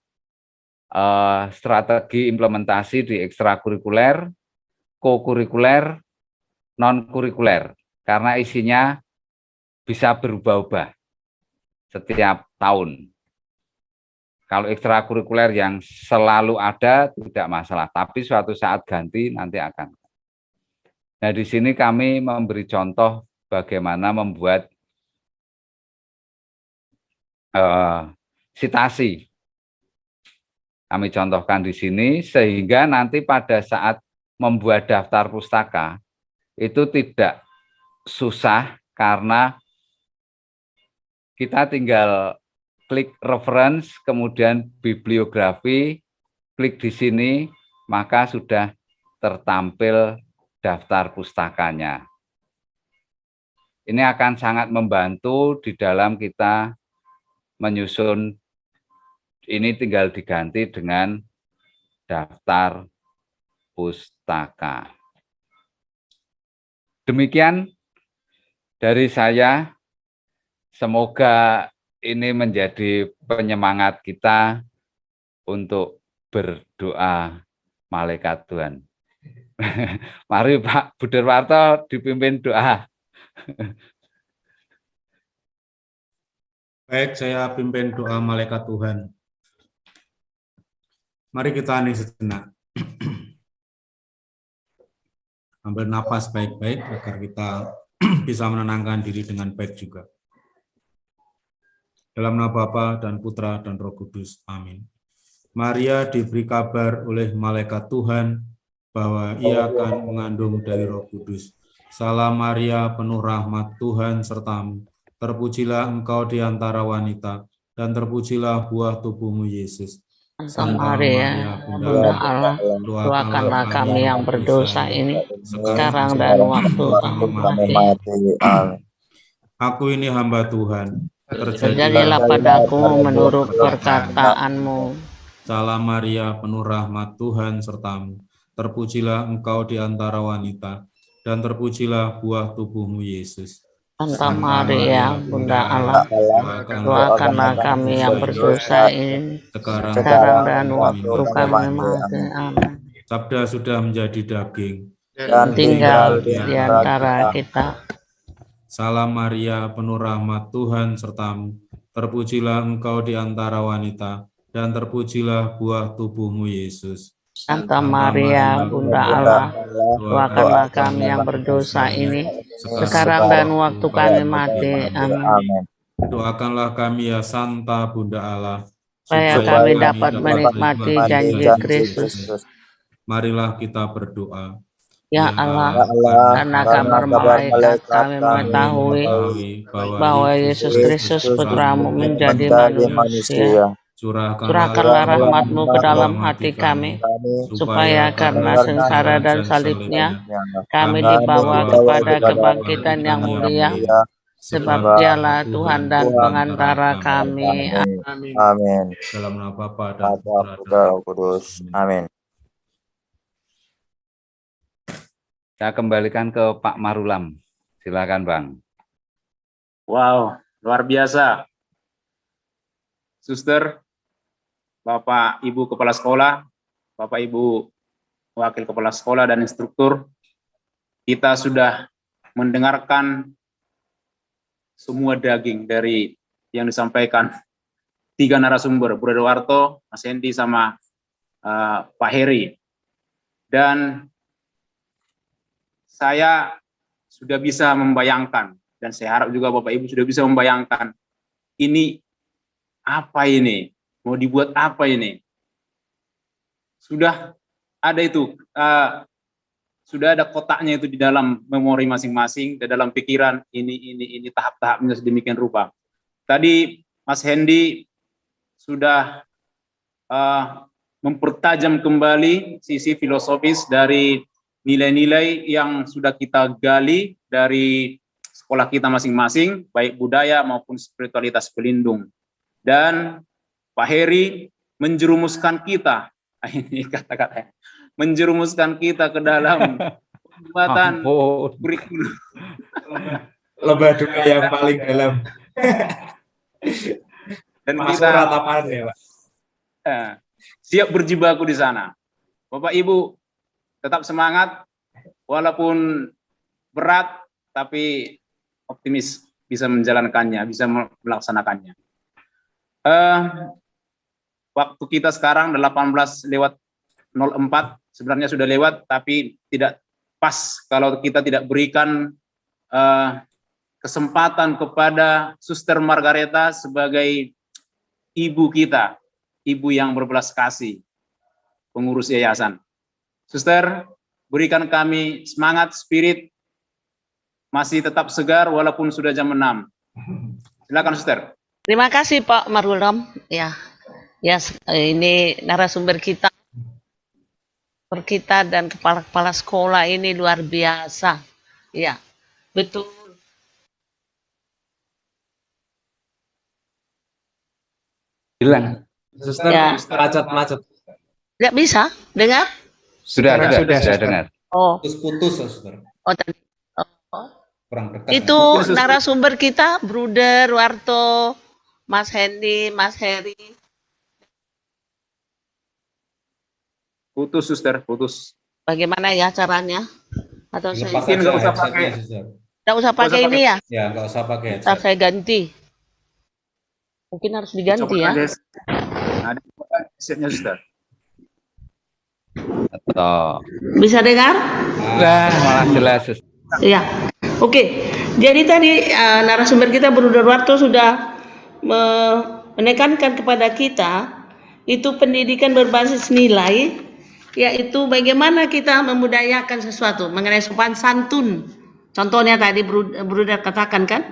strategi implementasi di ekstrakurikuler, kokurikuler, non-kurikuler. Karena isinya bisa berubah-ubah setiap tahun. Kalau ekstrakurikuler yang selalu ada tidak masalah, tapi suatu saat ganti nanti akan. Nah, di sini kami memberi contoh bagaimana membuat sitasi. Kami contohkan di sini sehingga nanti pada saat membuat daftar pustaka itu tidak susah karena kita tinggal klik reference, kemudian bibliografi, klik di sini, maka sudah tertampil daftar pustakanya. Ini akan sangat membantu di dalam kita menyusun, ini tinggal diganti dengan daftar pustaka. Demikian dari saya, semoga ini menjadi penyemangat kita untuk berdoa malaikat Tuhan. Mari Pak Budarwarto dipimpin doa. Baik, saya pimpin doa malaikat Tuhan. Mari kita hening sejenak. Ambil nafas baik-baik agar kita bisa menenangkan diri dengan baik juga. Dalam nama Bapa dan Putra dan Roh Kudus. Amin. Maria diberi kabar oleh malaikat Tuhan bahwa ia akan mengandung dari Roh Kudus. Salam Maria, penuh rahmat, Tuhan sertamu. Terpujilah engkau di antara wanita, dan terpujilah buah tubuhmu, Yesus. Santa Maria, Bunda Allah, doakanlah kami yang berdosa ini, sekarang dan waktu kami mati. Aku ini hamba Tuhan. Terjadilah padaku menurut perkataanmu. Salam Maria, penuh rahmat, Tuhan sertamu. Terpujilah engkau di antara wanita, dan terpujilah buah tubuhmu, Yesus. Santa Maria, Bunda Allah, doakanlah kami yang berdosa ini, sekarang dan waktu kami mati. Amin. Sabda sudah menjadi daging dan tinggal di antara kita. Salam Maria, penuh rahmat, Tuhan sertamu. Terpujilah engkau di antara wanita, dan terpujilah buah tubuhmu, Yesus. Santa Maria, Bunda Allah, doakanlah kami yang berdosa ini, sekarang dan waktu kami mati. Amin. Doakanlah kami ya Santa Bunda Allah, supaya kami dapat menikmati janji Kristus. Marilah kita berdoa. Ya Allah, karena kabar malaikat kami mengetahui bahwa Yesus Kristus Putramu menjadi manusia. Curahkanlah rahmat-Mu ke dalam hati kami, supaya karena sengsara dan salibnya, kami dibawa kepada kebangkitan yang mulia, sebab Dialah Tuhan dan pengantara kami. Amin. Dalam nama Bapa dan Putra dan Roh Kudus. Amin. Saya kembalikan ke Pak Marulam. Silakan, Bang. Wow, luar biasa. Suster, Bapak Ibu Kepala Sekolah, Bapak Ibu Wakil Kepala Sekolah dan instruktur, kita sudah mendengarkan semua daging dari yang disampaikan 3 narasumber, Budarwarto, Mas Hendy, sama Pak Heri. Dan saya sudah bisa membayangkan, dan saya harap juga Bapak Ibu sudah bisa membayangkan, ini apa ini? Mau dibuat apa ini? Sudah ada itu, sudah ada kotaknya itu di dalam memori masing-masing, di dalam pikiran ini tahap-tahapnya sedemikian rupa. Tadi Mas Hendy sudah mempertajam kembali sisi filosofis dari nilai-nilai yang sudah kita gali dari sekolah kita masing-masing, baik budaya maupun spiritualitas pelindung. Dan Pak Heri menjerumuskan kita, ini kata-kata, menjerumuskan kita ke dalam pembuatan kurikulum. Lebah duka yang paling dalam. Dan Mas kita ratapannya, Pak. Siap berjibaku di sana. Bapak Ibu tetap semangat, walaupun berat, tapi optimis bisa menjalankannya, bisa melaksanakannya. Waktu kita sekarang 18:04, sebenarnya sudah lewat, tapi tidak pas kalau kita tidak berikan kesempatan kepada Suster Margareta sebagai ibu kita, ibu yang berbelas kasih, pengurus yayasan. Suster, berikan kami semangat, spirit, masih tetap segar walaupun sudah jam 6. Silakan Suster. Terima kasih Pak Marulam. Ya, ini narasumber kita dan kepala-kepala sekolah ini luar biasa. Ya, betul. Hilang. Suster, Ya. macet. Nggak bisa dengar? Sudah Suster. dengar. Oh, Putus, Suster. oh tadi. Oh. Kurang dekat. Itu narasumber kita, Bruder Warto, Mas Hendy, Mas Heri. Putus, Suster, putus. Bagaimana ya caranya? Atau saya Mungkin nggak usah pakai. nggak usah pakai ini ya? Ya, nggak usah pakai. Ntar saya ganti. Mungkin harus diganti ya. Ada headsetnya, Suster. Atau Bisa dengar? malah jelas. Iya. Oke. Jadi tadi narasumber kita Bruder Warto sudah menekankan kepada kita itu pendidikan berbasis nilai, yaitu bagaimana kita membudayakan sesuatu mengenai sopan santun. Contohnya tadi Bruder katakan kan.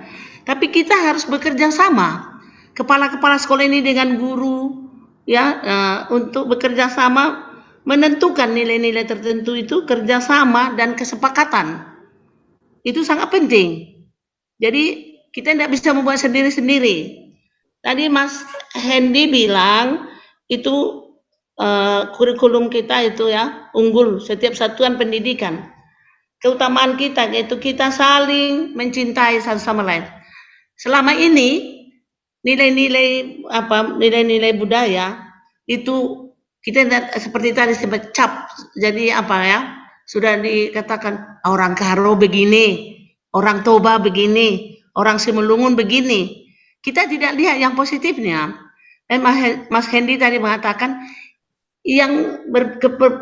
Tapi kita harus bekerja sama. Kepala-kepala sekolah ini dengan guru ya untuk bekerja sama menentukan nilai-nilai tertentu itu kerjasama dan kesepakatan. Itu sangat penting. Jadi kita tidak bisa membuat sendiri-sendiri. Tadi Mas Hendy bilang itu kurikulum kita itu ya unggul setiap satuan pendidikan. Keutamaan kita yaitu kita saling mencintai satu sama lain. Selama ini nilai-nilai budaya itu kita seperti tadi sebut cap. Jadi apa ya? Sudah dikatakan orang Karo begini, orang Toba begini, orang Simalungun begini. Kita tidak lihat yang positifnya. Dan Mas Hendy tadi mengatakan yang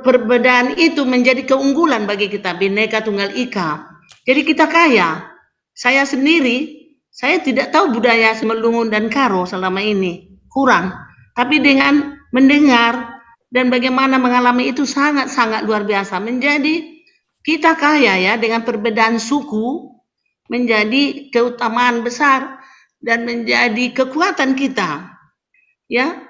perbedaan itu menjadi keunggulan bagi kita, Bhinneka Tunggal Ika. Jadi kita kaya. Saya sendiri, saya tidak tahu budaya Simalungun dan Karo selama ini, kurang. Tapi dengan mendengar dan bagaimana mengalami itu sangat-sangat luar biasa. Menjadi kita kaya ya dengan perbedaan suku, menjadi keutamaan besar dan menjadi kekuatan kita. Ya,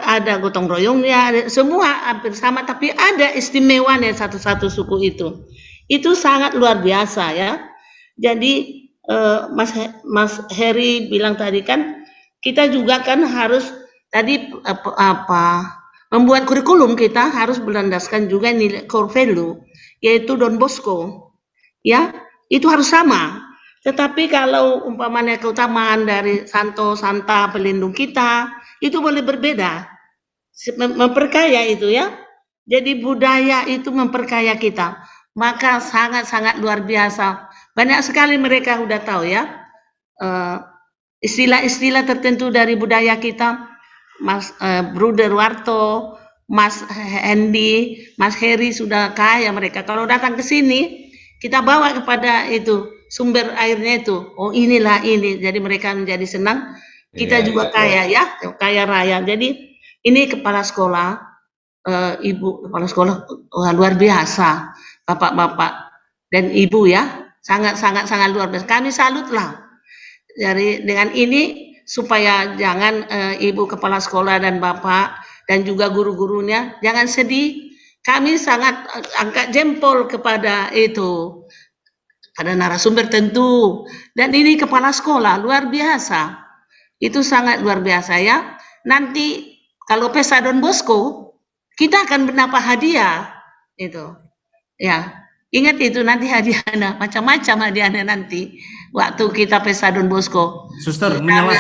ada gotong royongnya, ada semua hampir sama, tapi ada istimewanya satu-satu suku itu. Itu sangat luar biasa ya. Jadi Mas Heri bilang tadi kan kita juga kan harus tadi membuat kurikulum kita harus berlandaskan juga nilai core value yaitu Don Bosco. Ya, itu harus sama. Tetapi kalau umpamanya keutamaan dari Santo Santa pelindung kita itu boleh berbeda. Memperkaya itu ya. Jadi budaya itu memperkaya kita. Maka sangat-sangat luar biasa. Banyak sekali mereka sudah tahu ya istilah-istilah tertentu dari budaya kita. Mas Bruder Warto, Mas Hendy, Mas Heri sudah kaya mereka. Kalau datang ke sini, kita bawa kepada itu sumber airnya itu. Oh inilah ini. Jadi mereka menjadi senang. Kita juga kaya ya, kaya raya. Jadi ini kepala sekolah, ibu kepala sekolah luar biasa, bapak-bapak dan ibu ya. Sangat luar biasa. Kami salutlah. Jadi dengan ini supaya jangan ibu kepala sekolah dan bapak dan juga guru-gurunya jangan sedih. Kami sangat angkat jempol kepada itu. Ada narasumber tentu dan ini kepala sekolah luar biasa. Itu sangat luar biasa ya. Nanti kalau pesta Don Bosco kita akan mendapat hadiah itu. Ya. Ingat itu nanti hadiahnya macam-macam hadiahnya nanti waktu kita pesta Don Bosco. Suster menyela,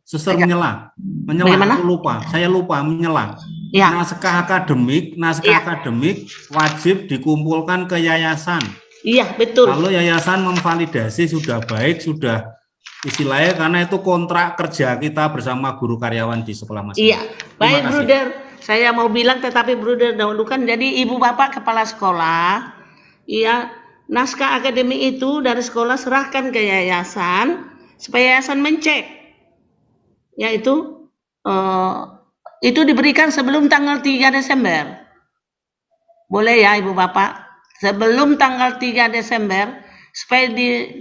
suster menyela. Menyela, aku lupa. Saya lupa menyela. Ya. Naskah akademik wajib dikumpulkan ke yayasan. Iya, betul. Kalau yayasan memvalidasi sudah baik, sudah istilahnya karena itu kontrak kerja kita bersama guru karyawan di sekolah masing-masing. Iya, baik Bruder. Saya mau bilang tetapi Bruder dahulukan. Jadi ibu bapak kepala sekolah, iya, naskah akademik itu dari sekolah serahkan ke yayasan supaya yayasan mencek. Yaitu itu diberikan sebelum tanggal 3 Desember. Boleh ya Ibu Bapak? Sebelum tanggal 3 Desember supaya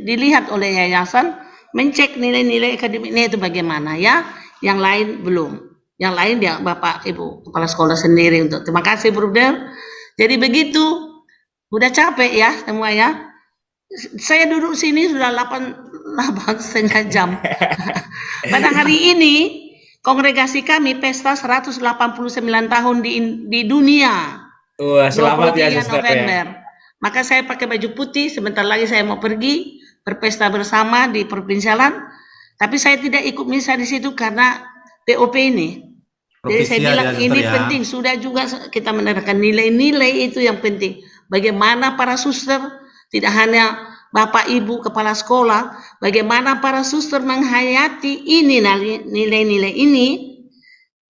dilihat oleh yayasan mencek nilai-nilai akademiknya itu bagaimana ya. Yang lain belum. Yang lain ya Bapak Ibu kepala sekolah sendiri untuk. Terima kasih Bruder. Jadi begitu. Udah capek ya semua ya. Saya duduk sini sudah 8,5 jam. Pada hari ini kongregasi kami pesta 189 tahun di dunia. Wah, selamat ya, 23 Suster November. ya. Maka saya pakai baju putih, sebentar lagi saya mau pergi berpesta bersama di Provinsialan, tapi saya tidak ikut misa di situ karena POP ini. Jadi saya bilang ini penting, sudah juga kita menerapkan nilai-nilai itu yang penting. Bagaimana para suster, tidak hanya Bapak Ibu Kepala Sekolah, bagaimana para suster menghayati ini nilai-nilai ini,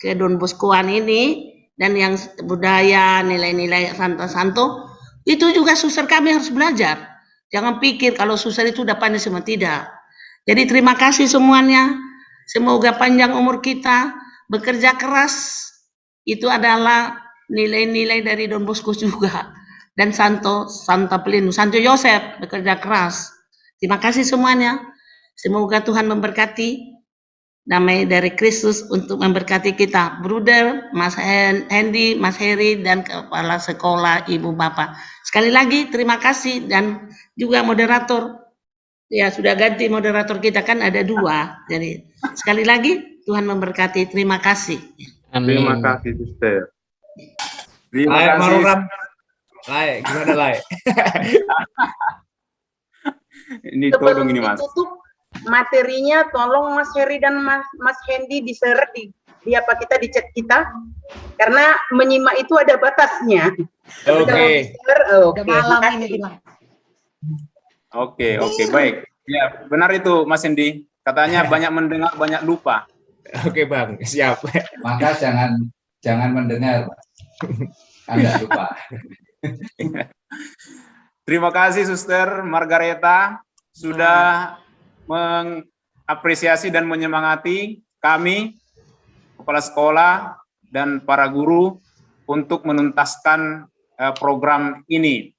ke Don Boscoan ini, dan yang budaya, nilai-nilai santo-santo, itu juga suster kami harus belajar. Jangan pikir kalau suster itu udah pandai semua, tidak. Jadi terima kasih semuanya, semoga panjang umur kita, bekerja keras, itu adalah nilai-nilai dari Don Bosco juga. Dan Santa Pelindung, Santo Yosef bekerja keras. Terima kasih semuanya. Semoga Tuhan memberkati. Damai dari Kristus untuk memberkati kita. Bruder, Mas Hendy, Mas Heri, dan Kepala Sekolah, Ibu Bapak. Sekali lagi terima kasih, dan juga moderator. Ya, sudah ganti moderator kita, kan ada 2. Jadi sekali lagi Tuhan memberkati. Terima kasih. Amin. Terima kasih, Suster. Terima kasih. Marulam. Lai, gimana Lai? Ini tolong ini Mas. Tutup materinya, tolong Mas Heri dan Mas Hendy di-share di apa kita, di chat kita, karena menyimak itu ada batasnya. Oke. Oke. Malam ini bilang. Oke, baik. Ya, benar itu Mas Hendy. Katanya banyak mendengar, banyak lupa. Oke Bang, siap. Maka jangan mendengar, Anda lupa. Terima kasih Suster Margareta sudah mengapresiasi dan menyemangati kami, kepala sekolah dan para guru untuk menuntaskan program ini.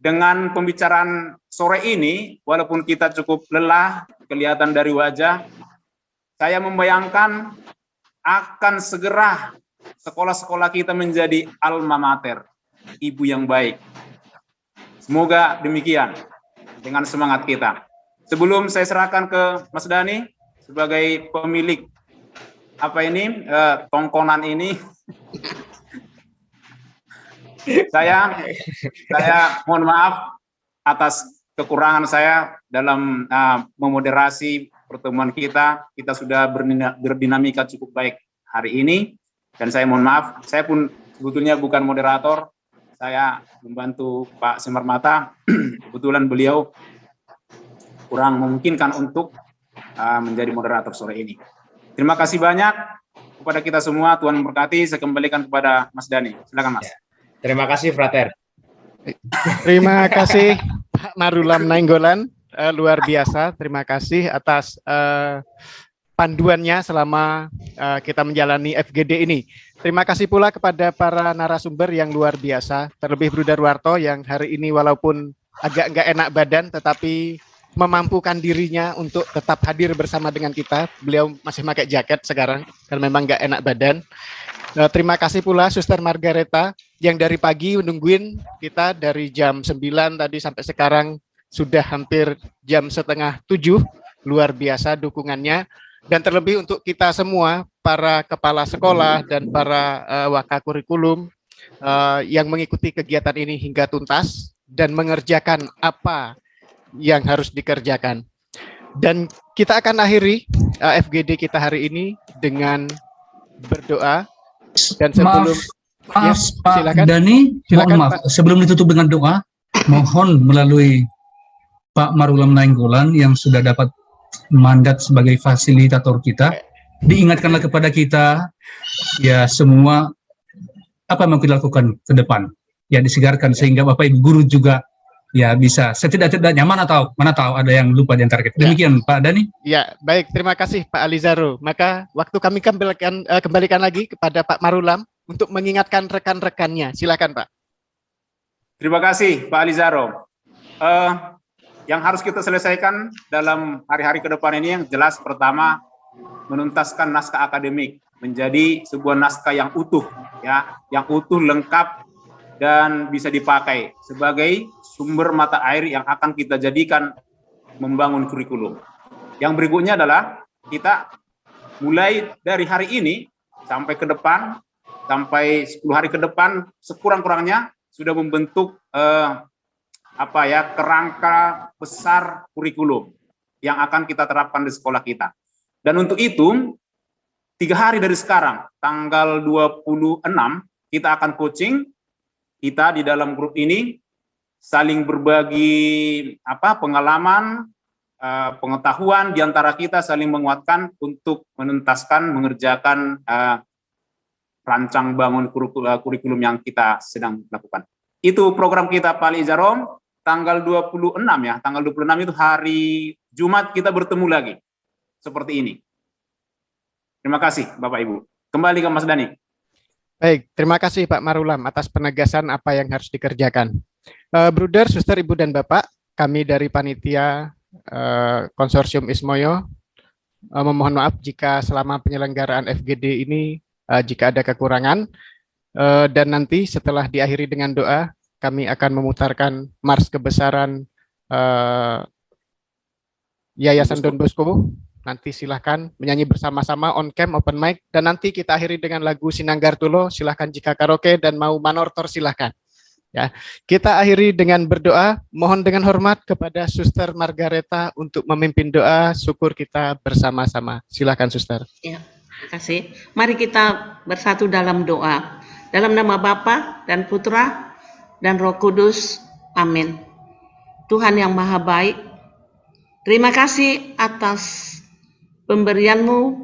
Dengan pembicaraan sore ini, walaupun kita cukup lelah, kelihatan dari wajah, saya membayangkan akan segera sekolah-sekolah kita menjadi alma mater, ibu yang baik. Semoga demikian dengan semangat kita. Sebelum saya serahkan ke Mas Dhani sebagai pemilik tongkonan ini, saya mohon maaf atas kekurangan saya dalam memoderasi pertemuan kita. Kita sudah berdinamika cukup baik hari ini, dan saya mohon maaf, saya pun sebetulnya bukan moderator, saya membantu Pak Semar Mata. Kebetulan beliau kurang memungkinkan untuk menjadi moderator sore ini. Terima kasih banyak kepada kita semua, Tuhan memberkati. Saya kembalikan kepada Mas Dhani. Silakan Mas. Terima kasih Frater. Terima kasih Pak Marulam Nainggolan, luar biasa. Terima kasih atas panduannya selama kita menjalani FGD ini. Terima kasih pula kepada para narasumber yang luar biasa, terlebih Bruder Warto yang hari ini walaupun agak nggak enak badan, tetapi memampukan dirinya untuk tetap hadir bersama dengan kita. Beliau masih pakai jaket sekarang, karena memang nggak enak badan. Terima kasih pula Suster Margareta yang dari pagi menungguin kita dari jam 9 tadi sampai sekarang sudah hampir jam 6:30. Luar biasa dukungannya. Dan terlebih untuk kita semua, para kepala sekolah dan para waka kurikulum yang mengikuti kegiatan ini hingga tuntas dan mengerjakan apa yang harus dikerjakan. Dan kita akan akhiri FGD kita hari ini dengan berdoa. Dan sebelum maaf Pak silakan. Dhani, Silakan, mohon maaf, Pak. sebelum ditutup dengan doa, mohon melalui Pak Marulam Nainggolan yang sudah dapat mandat sebagai fasilitator kita, diingatkanlah kepada kita ya semua apa yang mau kita lakukan ke depan, ya disegarkan sehingga Bapak Ibu guru juga ya bisa setidak-tidaknya mana tahu ada yang lupa di antara kita. Demikian Pak Dhani. Ya, baik, terima kasih Pak Alizaro. Maka waktu kami kembalikan lagi kepada Pak Marulam untuk mengingatkan rekan-rekannya. Silakan Pak. Terima kasih Pak Alizaro. Yang harus kita selesaikan dalam hari-hari ke depan ini yang jelas pertama menuntaskan naskah akademik menjadi sebuah naskah yang utuh, ya, yang utuh, lengkap dan bisa dipakai sebagai sumber mata air yang akan kita jadikan membangun kurikulum. Yang berikutnya adalah kita mulai dari hari ini sampai ke depan, sampai 10 hari ke depan, sekurang-kurangnya sudah membentuk kerangka besar kurikulum yang akan kita terapkan di sekolah kita. Dan untuk itu, 3 hari dari sekarang, tanggal 26, kita akan coaching. Kita di dalam grup ini saling berbagi pengalaman, pengetahuan di antara kita, saling menguatkan untuk menuntaskan, mengerjakan rancang bangun kurikulum yang kita sedang lakukan. Itu program kita Pak Izarom, tanggal 26 ya, tanggal 26 itu hari Jumat kita bertemu lagi. Seperti ini. Terima kasih Bapak Ibu. Kembali ke Mas Dani. Baik, terima kasih Pak Marulam atas penegasan apa yang harus dikerjakan. Bruder, suster, ibu dan bapak, kami dari panitia konsorsium Ismoyo memohon maaf jika selama penyelenggaraan FGD ini jika ada kekurangan, dan nanti setelah diakhiri dengan doa, kami akan memutarkan Mars Kebesaran Yayasan Don Bosco. Nanti silahkan menyanyi bersama-sama on cam, open mic, dan nanti kita akhiri dengan lagu Sinanggar Tulo. Silahkan jika karaoke dan mau manortor silahkan. Ya, kita akhiri dengan berdoa. Mohon dengan hormat kepada Suster Margareta untuk memimpin doa syukur kita bersama-sama. Silahkan Suster. Ya, terima kasih. Mari kita bersatu dalam doa. Dalam nama Bapa dan Putra dan Roh Kudus. Amin. Tuhan yang Maha Baik, terima kasih atas pemberian-Mu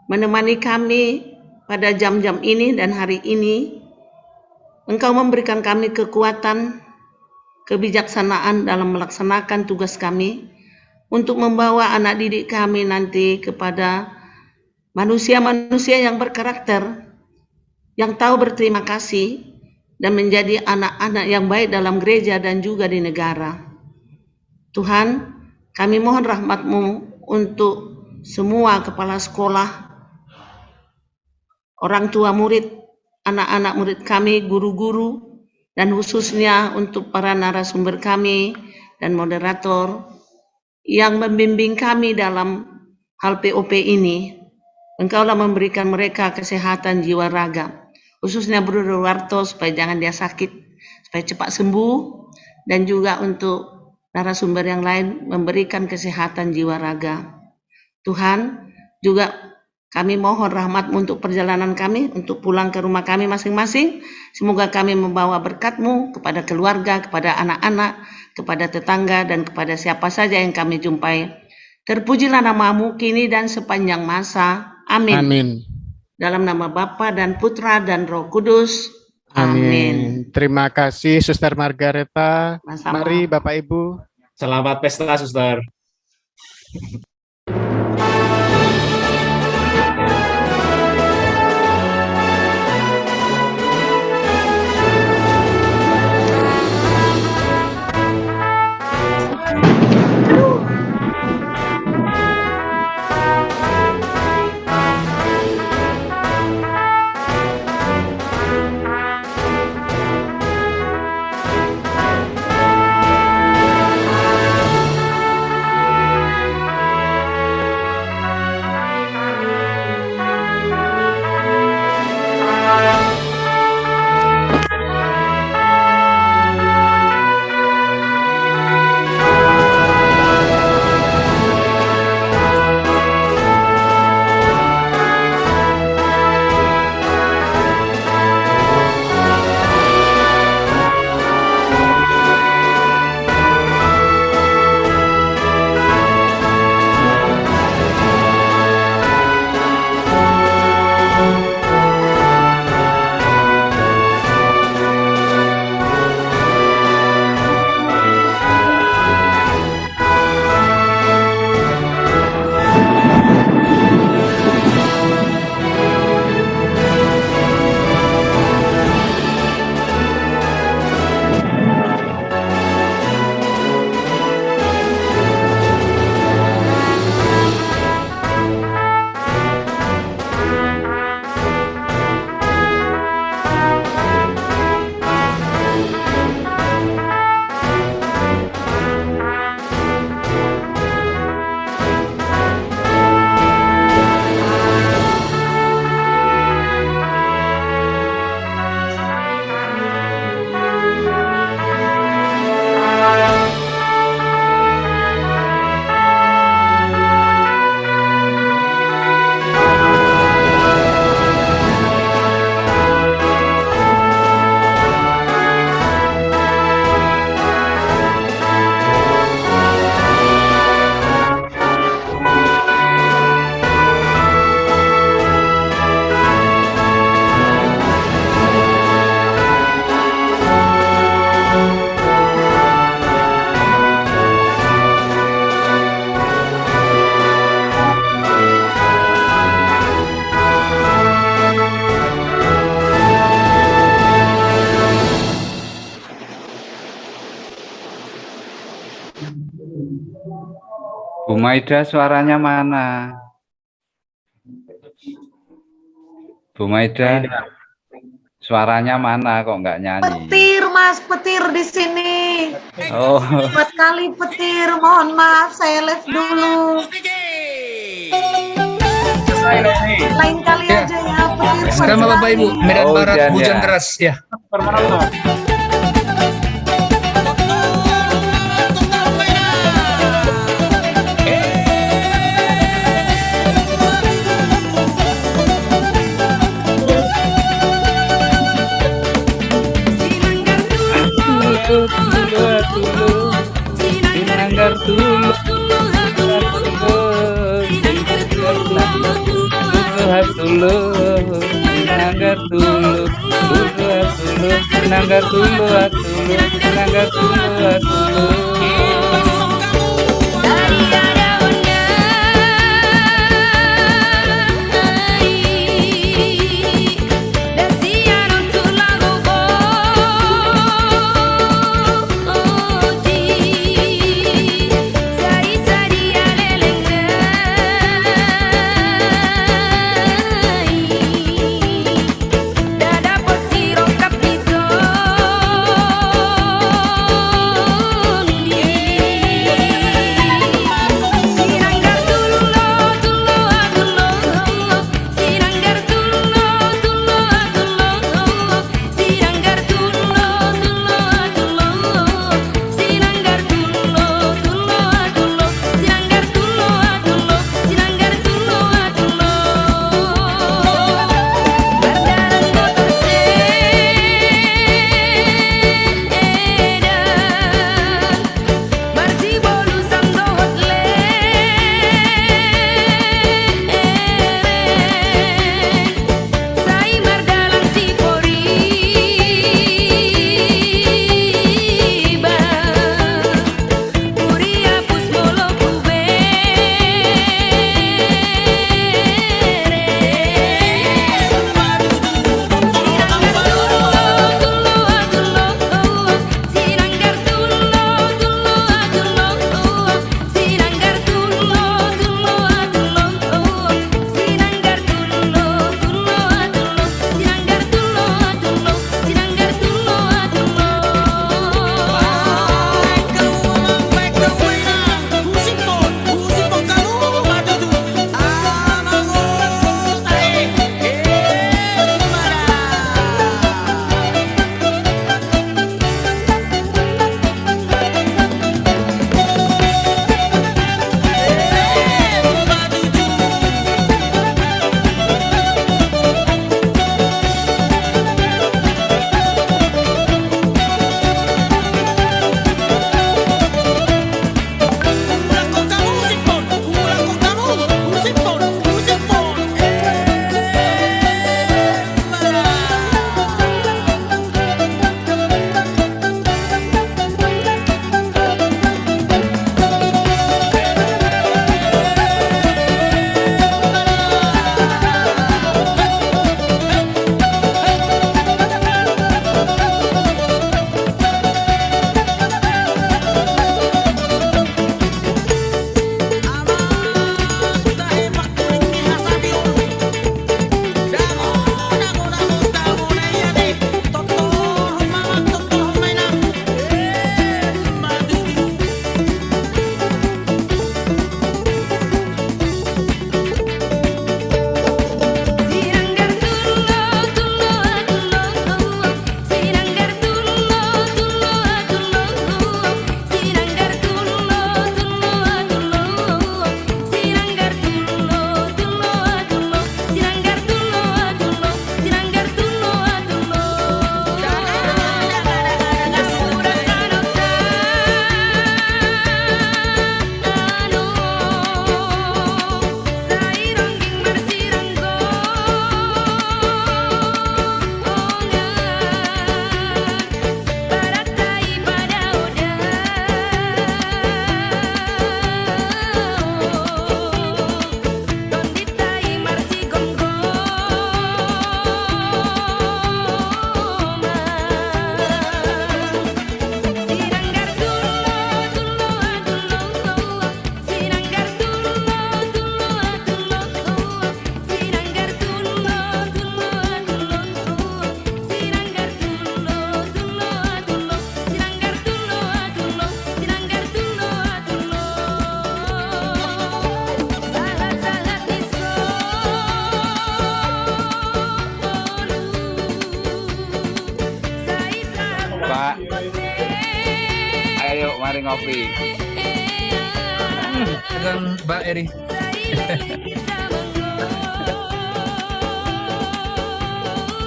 menemani kami pada jam-jam ini dan hari ini. Engkau memberikan kami kekuatan, kebijaksanaan dalam melaksanakan tugas kami untuk membawa anak didik kami nanti kepada manusia-manusia yang berkarakter, yang tahu berterima kasih, dan menjadi anak-anak yang baik dalam gereja dan juga di negara. Tuhan, kami mohon rahmat-Mu untuk semua kepala sekolah, orang tua murid, anak-anak murid kami, guru-guru, dan khususnya untuk para narasumber kami dan moderator yang membimbing kami dalam hal POP ini. Engkaulah memberikan mereka kesehatan jiwa raga, khususnya Bruder Warto supaya jangan dia sakit, supaya cepat sembuh, dan juga untuk narasumber yang lain memberikan kesehatan jiwa raga. Tuhan, juga kami mohon rahmat-Mu untuk perjalanan kami, untuk pulang ke rumah kami masing-masing. Semoga kami membawa berkat-Mu kepada keluarga, kepada anak-anak, kepada tetangga, dan kepada siapa saja yang kami jumpai. Terpujilah nama-Mu kini dan sepanjang masa. Amin. Amin. Dalam nama Bapa dan Putra dan Roh Kudus. Amin. Terima kasih Suster Margareta. Sama-sama. Mari Bapak Ibu. Selamat pesta, Suster. Bu Maida suaranya mana? Bu Maida, suaranya mana kok nggak nyanyi? Petir Mas, petir di sini. Oh. 4 kali petir, mohon maaf saya live dulu. Lain kali Ya. aja ya petir. Sama Bapak Ibu, Medan Barat hujan hujan ya. deras ya. Sinanggar dulu, Pak. Ayo, mari ngopi. Dan Mbak Eri.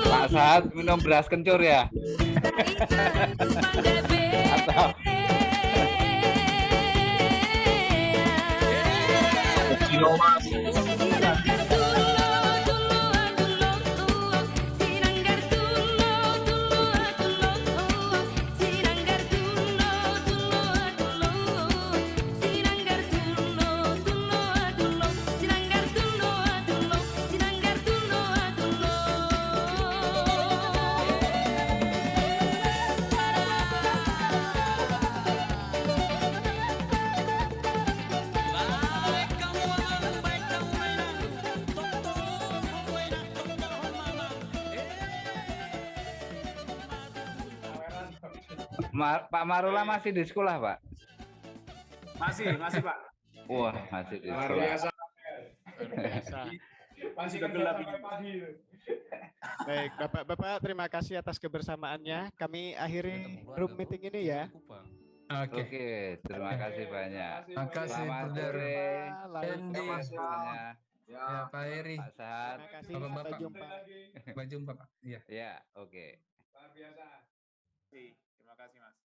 Pak Sahat minum beras kencur ya? Atau Mas. Pak Marula masih di sekolah, Pak? Masih Pak. Wah, masih di Luar sekolah. biasa. Masih udah gelap ini. Baik, Bapak-bapak, terima kasih atas kebersamaannya. Kami akhiri room meeting ini ya. Oke, terima kasih banyak. Terima kasih, Selamat Brother sore. Andy. Semuanya. Ya, Pak Eri. Pak Sahat. Terima kasih. Bapak-bapak. Sampai jumpa. Sampai jumpa, Pak. Iya. Ya, oke. Luar biasa. Terima kasih Mas.